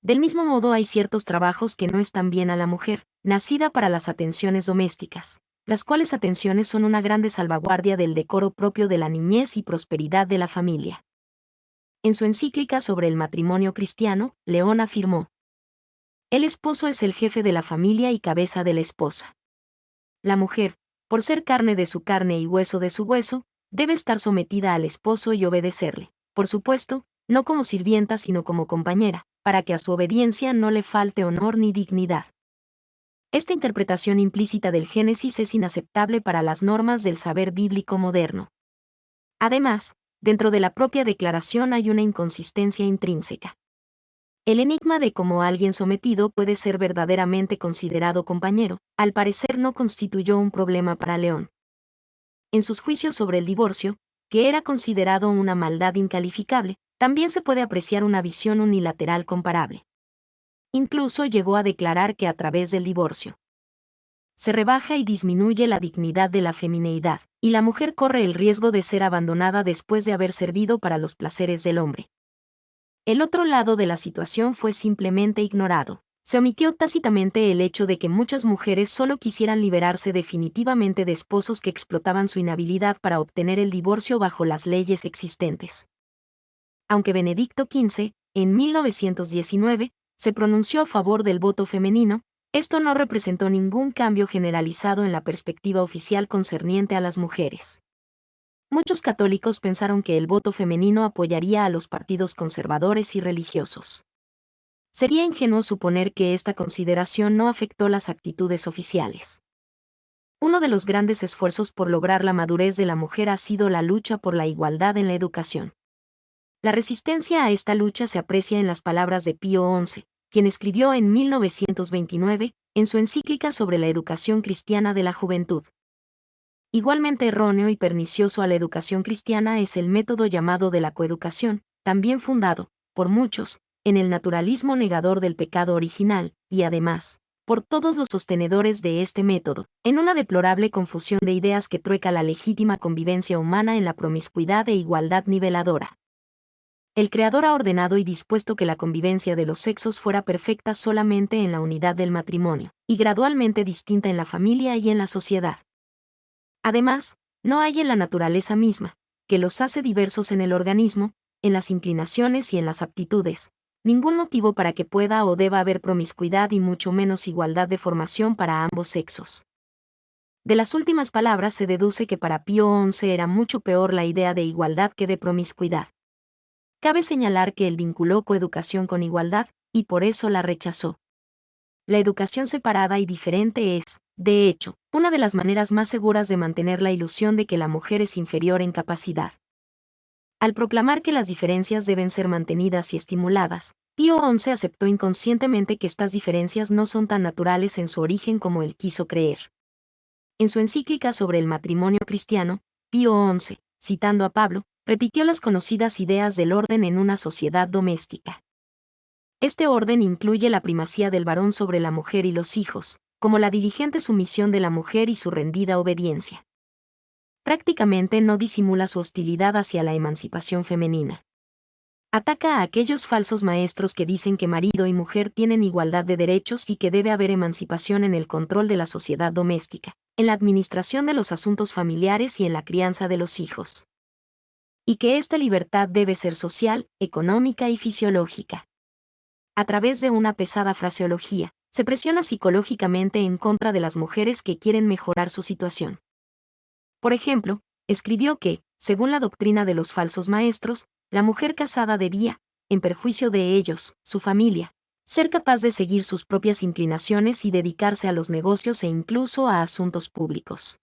Del mismo modo hay ciertos trabajos que no están bien a la mujer, nacida para las atenciones domésticas, las cuales atenciones son una grande salvaguardia del decoro propio de la niñez y prosperidad de la familia. En su encíclica sobre el matrimonio cristiano, León afirmó: el esposo es el jefe de la familia y cabeza de la esposa. La mujer, por ser carne de su carne y hueso de su hueso, debe estar sometida al esposo y obedecerle. Por supuesto, no como sirvienta sino como compañera, para que a su obediencia no le falte honor ni dignidad. Esta interpretación implícita del Génesis es inaceptable para las normas del saber bíblico moderno. Además, dentro de la propia declaración hay una inconsistencia intrínseca. El enigma de cómo alguien sometido puede ser verdaderamente considerado compañero, al parecer no constituyó un problema para León. En sus juicios sobre el divorcio, que era considerado una maldad incalificable, también se puede apreciar una visión unilateral comparable. Incluso llegó a declarar que a través del divorcio se rebaja y disminuye la dignidad de la femineidad, y la mujer corre el riesgo de ser abandonada después de haber servido para los placeres del hombre. El otro lado de la situación fue simplemente ignorado. Se omitió tácitamente el hecho de que muchas mujeres solo quisieran liberarse definitivamente de esposos que explotaban su inhabilidad para obtener el divorcio bajo las leyes existentes. Aunque Benedicto XV, en 1919, se pronunció a favor del voto femenino, esto no representó ningún cambio generalizado en la perspectiva oficial concerniente a las mujeres. Muchos católicos pensaron que el voto femenino apoyaría a los partidos conservadores y religiosos. Sería ingenuo suponer que esta consideración no afectó las actitudes oficiales. Uno de los grandes esfuerzos por lograr la madurez de la mujer ha sido la lucha por la igualdad en la educación. La resistencia a esta lucha se aprecia en las palabras de Pío XI, quien escribió en 1929, en su encíclica sobre la educación cristiana de la juventud. Igualmente erróneo y pernicioso a la educación cristiana es el método llamado de la coeducación, también fundado, por muchos, en el naturalismo negador del pecado original, y además, por todos los sostenedores de este método, en una deplorable confusión de ideas que trueca la legítima convivencia humana en la promiscuidad e igualdad niveladora. El Creador ha ordenado y dispuesto que la convivencia de los sexos fuera perfecta solamente en la unidad del matrimonio, y gradualmente distinta en la familia y en la sociedad. Además, no hay en la naturaleza misma, que los hace diversos en el organismo, en las inclinaciones y en las aptitudes, ningún motivo para que pueda o deba haber promiscuidad y mucho menos igualdad de formación para ambos sexos. De las últimas palabras se deduce que para Pío XI era mucho peor la idea de igualdad que de promiscuidad. Cabe señalar que él vinculó coeducación con igualdad, y por eso la rechazó. La educación separada y diferente es, de hecho, una de las maneras más seguras de mantener la ilusión de que la mujer es inferior en capacidad. Al proclamar que las diferencias deben ser mantenidas y estimuladas, Pío XI aceptó inconscientemente que estas diferencias no son tan naturales en su origen como él quiso creer. En su encíclica sobre el matrimonio cristiano, Pío XI, citando a Pablo, repitió las conocidas ideas del orden en una sociedad doméstica. Este orden incluye la primacía del varón sobre la mujer y los hijos, como la diligente sumisión de la mujer y su rendida obediencia. Prácticamente no disimula su hostilidad hacia la emancipación femenina. Ataca a aquellos falsos maestros que dicen que marido y mujer tienen igualdad de derechos y que debe haber emancipación en el control de la sociedad doméstica, en la administración de los asuntos familiares y en la crianza de los hijos. Y que esta libertad debe ser social, económica y fisiológica. A través de una pesada fraseología, se presiona psicológicamente en contra de las mujeres que quieren mejorar su situación. Por ejemplo, escribió que, según la doctrina de los falsos maestros, la mujer casada debía, en perjuicio de ellos, su familia, ser capaz de seguir sus propias inclinaciones y dedicarse a los negocios e incluso a asuntos públicos.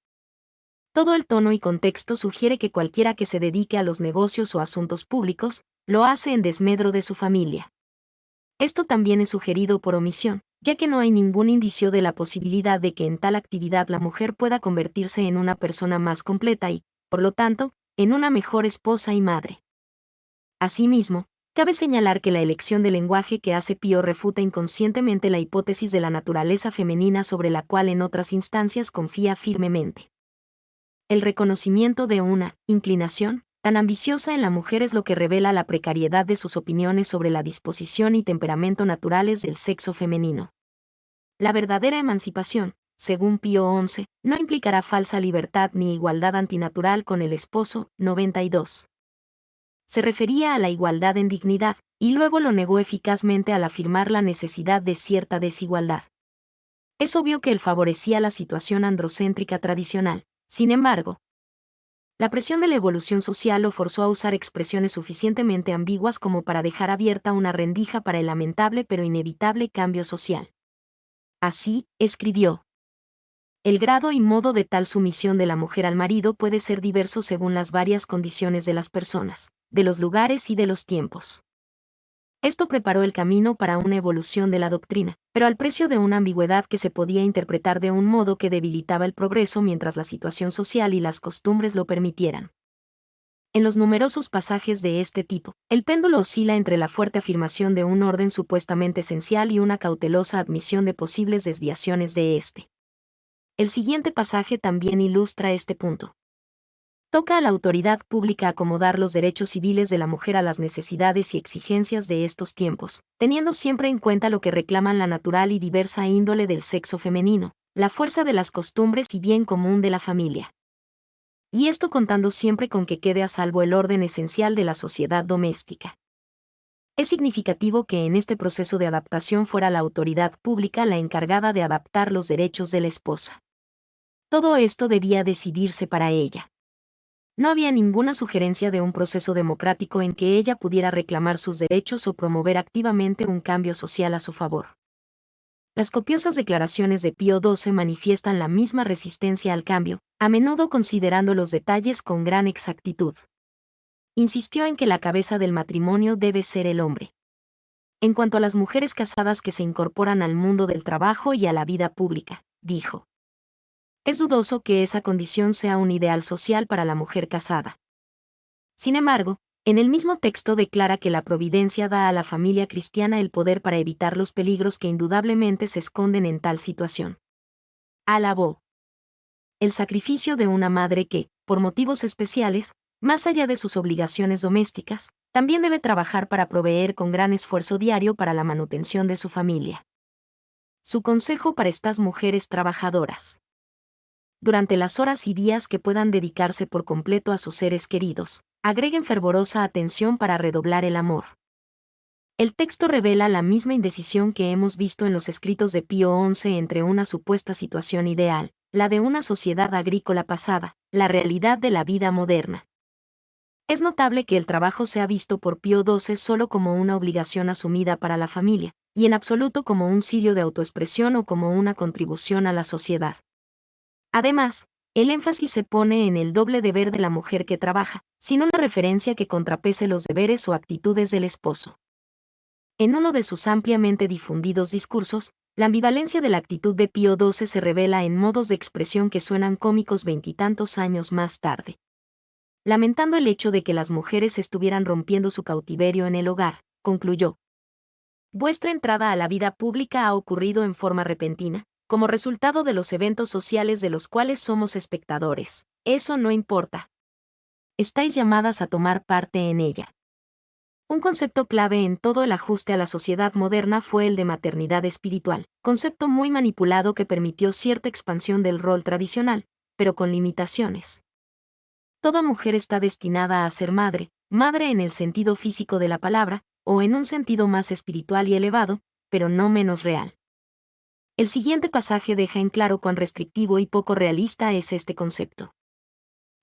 Todo el tono y contexto sugiere que cualquiera que se dedique a los negocios o asuntos públicos, lo hace en desmedro de su familia. Esto también es sugerido por omisión, ya que no hay ningún indicio de la posibilidad de que en tal actividad la mujer pueda convertirse en una persona más completa y, por lo tanto, en una mejor esposa y madre. Asimismo, cabe señalar que la elección del lenguaje que hace Pío refuta inconscientemente la hipótesis de la naturaleza femenina sobre la cual en otras instancias confía firmemente. El reconocimiento de una inclinación tan ambiciosa en la mujer es lo que revela la precariedad de sus opiniones sobre la disposición y temperamento naturales del sexo femenino. La verdadera emancipación, según Pío XI, no implicará falsa libertad ni igualdad antinatural con el esposo. 92. Se refería a la igualdad en dignidad, y luego lo negó eficazmente al afirmar la necesidad de cierta desigualdad. Es obvio que él favorecía la situación androcéntrica tradicional. Sin embargo, la presión de la evolución social lo forzó a usar expresiones suficientemente ambiguas como para dejar abierta una rendija para el lamentable pero inevitable cambio social. Así, escribió: el grado y modo de tal sumisión de la mujer al marido puede ser diverso según las varias condiciones de las personas, de los lugares y de los tiempos. Esto preparó el camino para una evolución de la doctrina, pero al precio de una ambigüedad que se podía interpretar de un modo que debilitaba el progreso mientras la situación social y las costumbres lo permitieran. En los numerosos pasajes de este tipo, el péndulo oscila entre la fuerte afirmación de un orden supuestamente esencial y una cautelosa admisión de posibles desviaciones de este. El siguiente pasaje también ilustra este punto. Toca a la autoridad pública acomodar los derechos civiles de la mujer a las necesidades y exigencias de estos tiempos, teniendo siempre en cuenta lo que reclaman la natural y diversa índole del sexo femenino, la fuerza de las costumbres y bien común de la familia. Y esto contando siempre con que quede a salvo el orden esencial de la sociedad doméstica. Es significativo que en este proceso de adaptación fuera la autoridad pública la encargada de adaptar los derechos de la esposa. Todo esto debía decidirse para ella. No había ninguna sugerencia de un proceso democrático en que ella pudiera reclamar sus derechos o promover activamente un cambio social a su favor. Las copiosas declaraciones de Pío XII manifiestan la misma resistencia al cambio, a menudo considerando los detalles con gran exactitud. Insistió en que la cabeza del matrimonio debe ser el hombre. En cuanto a las mujeres casadas que se incorporan al mundo del trabajo y a la vida pública, dijo: es dudoso que esa condición sea un ideal social para la mujer casada. Sin embargo, en el mismo texto declara que la providencia da a la familia cristiana el poder para evitar los peligros que indudablemente se esconden en tal situación. Alabó el sacrificio de una madre que, por motivos especiales, más allá de sus obligaciones domésticas, también debe trabajar para proveer con gran esfuerzo diario para la manutención de su familia. Su consejo para estas mujeres trabajadoras: durante las horas y días que puedan dedicarse por completo a sus seres queridos, agreguen fervorosa atención para redoblar el amor. El texto revela la misma indecisión que hemos visto en los escritos de Pío XI entre una supuesta situación ideal, la de una sociedad agrícola pasada, la realidad de la vida moderna. Es notable que el trabajo sea visto por Pío XII solo como una obligación asumida para la familia, y en absoluto como un sirio de autoexpresión o como una contribución a la sociedad. Además, el énfasis se pone en el doble deber de la mujer que trabaja, sin una referencia que contrapese los deberes o actitudes del esposo. En uno de sus ampliamente difundidos discursos, la ambivalencia de la actitud de Pío XII se revela en modos de expresión que suenan cómicos veintitantos años más tarde. lamentando el hecho de que las mujeres estuvieran rompiendo su cautiverio en el hogar, concluyó: vuestra entrada a la vida pública ha ocurrido en forma repentina, como resultado de los eventos sociales de los cuales somos espectadores. Eso no importa. Estáis llamadas a tomar parte en ella. Un concepto clave en todo el ajuste a la sociedad moderna fue el de maternidad espiritual, concepto muy manipulado que permitió cierta expansión del rol tradicional, pero con limitaciones. Toda mujer está destinada a ser madre, madre en el sentido físico de la palabra, o en un sentido más espiritual y elevado, pero no menos real. El siguiente pasaje deja en claro cuán restrictivo y poco realista es este concepto.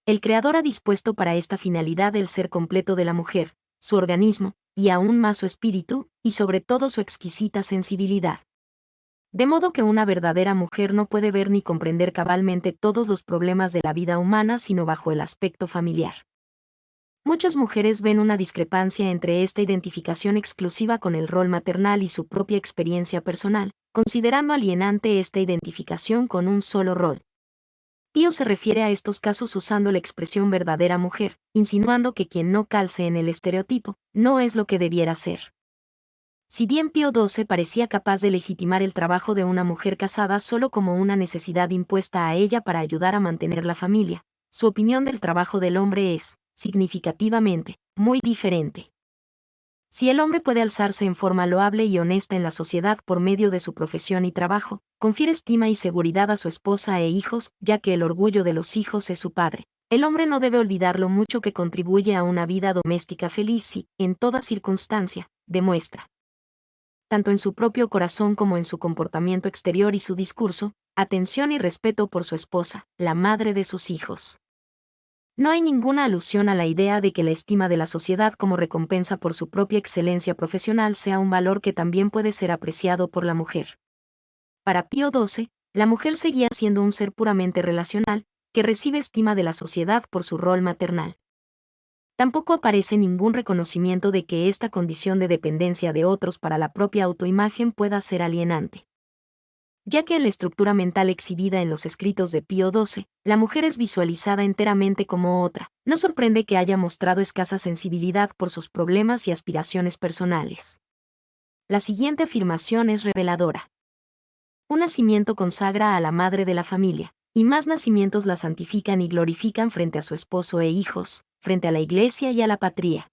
El Creador ha dispuesto para esta finalidad el ser completo de la mujer, su organismo, y aún más su espíritu, y sobre todo su exquisita sensibilidad. De modo que una verdadera mujer no puede ver ni comprender cabalmente todos los problemas de la vida humana sino bajo el aspecto familiar. Muchas mujeres ven una discrepancia entre esta identificación exclusiva con el rol maternal y su propia experiencia personal, considerando alienante esta identificación con un solo rol. Pío se refiere a estos casos usando la expresión verdadera mujer, insinuando que quien no calce en el estereotipo, no es lo que debiera ser. Si bien Pío XII parecía capaz de legitimar el trabajo de una mujer casada solo como una necesidad impuesta a ella para ayudar a mantener la familia, su opinión del trabajo del hombre es, significativamente, muy diferente. Si el hombre puede alzarse en forma loable y honesta en la sociedad por medio de su profesión y trabajo, confiere estima y seguridad a su esposa e hijos, ya que el orgullo de los hijos es su padre. El hombre no debe olvidar lo mucho que contribuye a una vida doméstica feliz y, en toda circunstancia, demuestra, tanto en su propio corazón como en su comportamiento exterior y su discurso, atención y respeto por su esposa, la madre de sus hijos. No hay ninguna alusión a la idea de que la estima de la sociedad como recompensa por su propia excelencia profesional sea un valor que también puede ser apreciado por la mujer. Para Pío XII, la mujer seguía siendo un ser puramente relacional, que recibe estima de la sociedad por su rol maternal. Tampoco aparece ningún reconocimiento de que esta condición de dependencia de otros para la propia autoimagen pueda ser alienante. Ya que en la estructura mental exhibida en los escritos de Pío XII, la mujer es visualizada enteramente como otra, no sorprende que haya mostrado escasa sensibilidad por sus problemas y aspiraciones personales. La siguiente afirmación es reveladora. Un nacimiento consagra a la madre de la familia, y más nacimientos la santifican y glorifican frente a su esposo e hijos, frente a la iglesia y a la patria.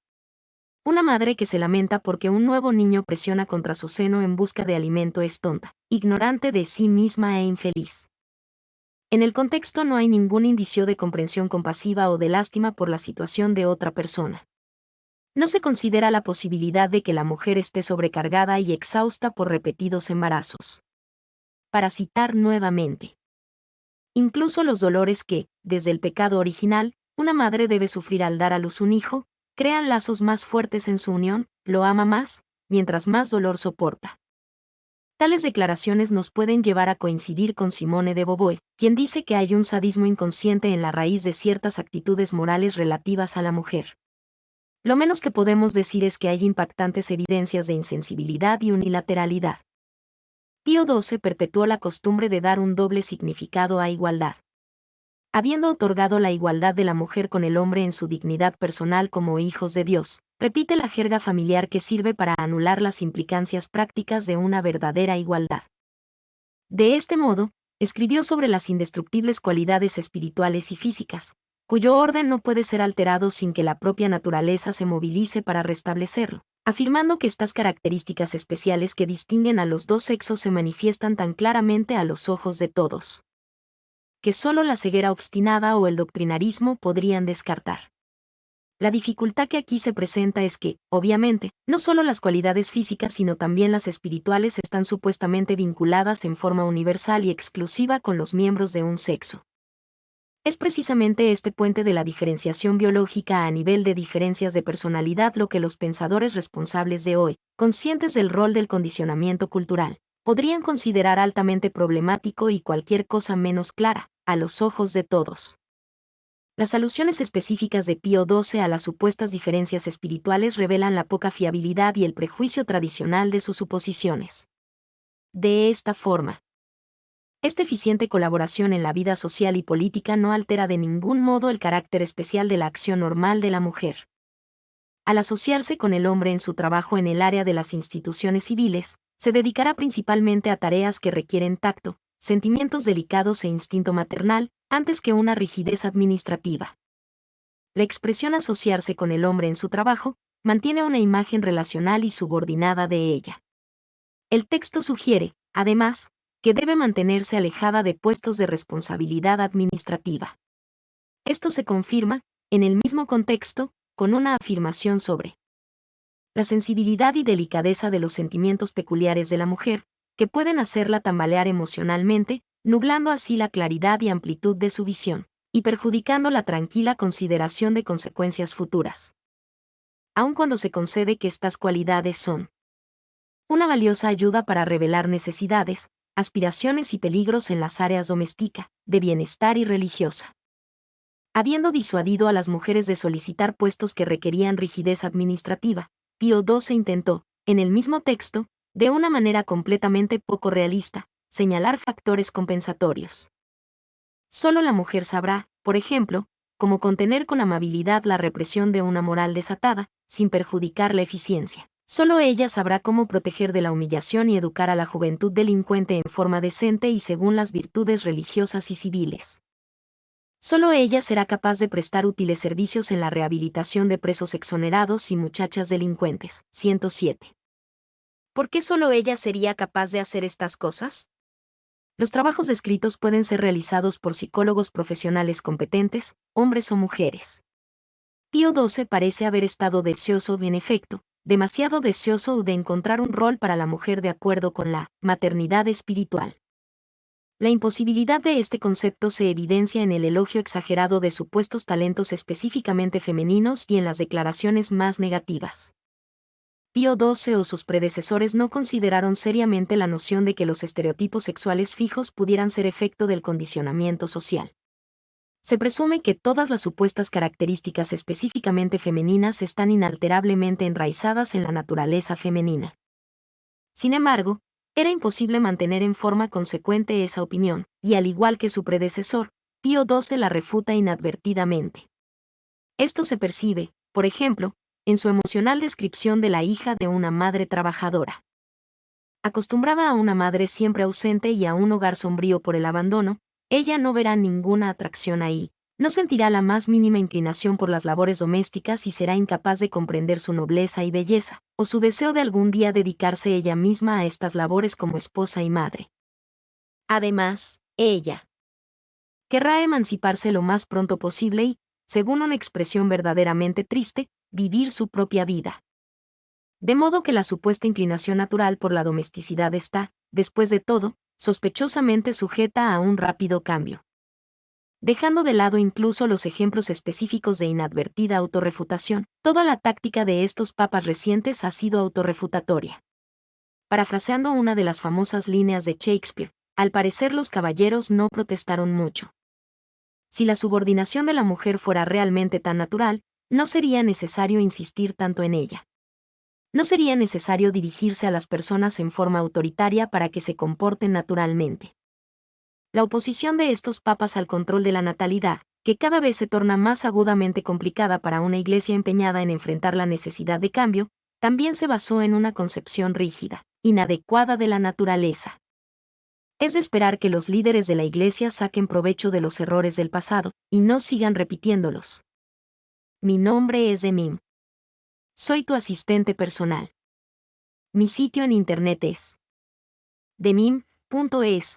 Una madre que se lamenta porque un nuevo niño presiona contra su seno en busca de alimento es tonta, ignorante de sí misma e infeliz. En el contexto no hay ningún indicio de comprensión compasiva o de lástima por la situación de otra persona. No se considera la posibilidad de que la mujer esté sobrecargada y exhausta por repetidos embarazos. Para citar nuevamente, incluso los dolores que, desde el pecado original, una madre debe sufrir al dar a luz un hijo, crean lazos más fuertes en su unión, lo ama más, mientras más dolor soporta. Tales declaraciones nos pueden llevar a coincidir con Simone de Beauvoir, quien dice que hay un sadismo inconsciente en la raíz de ciertas actitudes morales relativas a la mujer. Lo menos que podemos decir es que hay impactantes evidencias de insensibilidad y unilateralidad. Pío XII perpetuó la costumbre de dar un doble significado a igualdad. Habiendo otorgado la igualdad de la mujer con el hombre en su dignidad personal como hijos de Dios, repite la jerga familiar que sirve para anular las implicancias prácticas de una verdadera igualdad. De este modo, escribió sobre las indestructibles cualidades espirituales y físicas, cuyo orden no puede ser alterado sin que la propia naturaleza se movilice para restablecerlo, afirmando que estas características especiales que distinguen a los dos sexos se manifiestan tan claramente a los ojos de todos, que solo la ceguera obstinada o el doctrinarismo podrían descartar. La dificultad que aquí se presenta es que, obviamente, no solo las cualidades físicas sino también las espirituales están supuestamente vinculadas en forma universal y exclusiva con los miembros de un sexo. Es precisamente este puente de la diferenciación biológica a nivel de diferencias de personalidad lo que los pensadores responsables de hoy, conscientes del rol del condicionamiento cultural, podrían considerar altamente problemático y cualquier cosa menos clara, a los ojos de todos. Las alusiones específicas de Pío XII a las supuestas diferencias espirituales revelan la poca fiabilidad y el prejuicio tradicional de sus suposiciones. De esta forma, Esta eficiente colaboración en la vida social y política no altera de ningún modo el carácter especial de la acción normal de la mujer. Al asociarse con el hombre en su trabajo en el área de las instituciones civiles, se dedicará principalmente a tareas que requieren tacto, sentimientos delicados e instinto maternal, antes que una rigidez administrativa. La expresión asociarse con el hombre en su trabajo mantiene una imagen relacional y subordinada de ella. El texto sugiere, además, que debe mantenerse alejada de puestos de responsabilidad administrativa. Esto se confirma, en el mismo contexto, con una afirmación sobre la sensibilidad y delicadeza de los sentimientos peculiares de la mujer, que pueden hacerla tambalear emocionalmente, nublando así la claridad y amplitud de su visión, y perjudicando la tranquila consideración de consecuencias futuras. Aun cuando se concede que estas cualidades son una valiosa ayuda para revelar necesidades, aspiraciones y peligros en las áreas doméstica, de bienestar y religiosa. Habiendo disuadido a las mujeres de solicitar puestos que requerían rigidez administrativa, Pío XII intentó, en el mismo texto, de una manera completamente poco realista, señalar factores compensatorios. Solo la mujer sabrá, por ejemplo, cómo contener con amabilidad la represión de una moral desatada, sin perjudicar la eficiencia. Solo ella sabrá cómo proteger de la humillación y educar a la juventud delincuente en forma decente y según las virtudes religiosas y civiles. Solo ella será capaz de prestar útiles servicios en la rehabilitación de presos exonerados y muchachas delincuentes. 107. ¿Por qué solo ella sería capaz de hacer estas cosas? Los trabajos descritos pueden ser realizados por psicólogos profesionales competentes, hombres o mujeres. Pío XII parece haber estado deseoso, en efecto, demasiado deseoso de encontrar un rol para la mujer de acuerdo con la maternidad espiritual. La imposibilidad de este concepto se evidencia en el elogio exagerado de supuestos talentos específicamente femeninos y en las declaraciones más negativas. Pío XII o sus predecesores no consideraron seriamente la noción de que los estereotipos sexuales fijos pudieran ser efecto del condicionamiento social. Se presume que todas las supuestas características específicamente femeninas están inalterablemente enraizadas en la naturaleza femenina. Sin embargo, era imposible mantener en forma consecuente esa opinión, y al igual que su predecesor, Pío XII la refuta inadvertidamente. Esto se percibe, por ejemplo, en su emocional descripción de la hija de una madre trabajadora. Acostumbrada a una madre siempre ausente y a un hogar sombrío por el abandono, ella no verá ninguna atracción ahí, no sentirá la más mínima inclinación por las labores domésticas y será incapaz de comprender su nobleza y belleza, o su deseo de algún día dedicarse ella misma a estas labores como esposa y madre. Además, ella querrá emanciparse lo más pronto posible y, según una expresión verdaderamente triste, vivir su propia vida. De modo que la supuesta inclinación natural por la domesticidad está, después de todo, sospechosamente sujeta a un rápido cambio. Dejando de lado incluso los ejemplos específicos de inadvertida autorrefutación, toda la táctica de estos papas recientes ha sido autorrefutatoria. Parafraseando una de las famosas líneas de Shakespeare, al parecer los caballeros no protestaron mucho. Si la subordinación de la mujer fuera realmente tan natural, no sería necesario insistir tanto en ella. No sería necesario dirigirse a las personas en forma autoritaria para que se comporten naturalmente. La oposición de estos papas al control de la natalidad, que cada vez se torna más agudamente complicada para una iglesia empeñada en enfrentar la necesidad de cambio, también se basó en una concepción rígida, inadecuada de la naturaleza. Es de esperar que los líderes de la iglesia saquen provecho de los errores del pasado, y no sigan repitiéndolos. Mi nombre es Demim. Soy tu asistente personal. Mi sitio en internet es demim.es.tl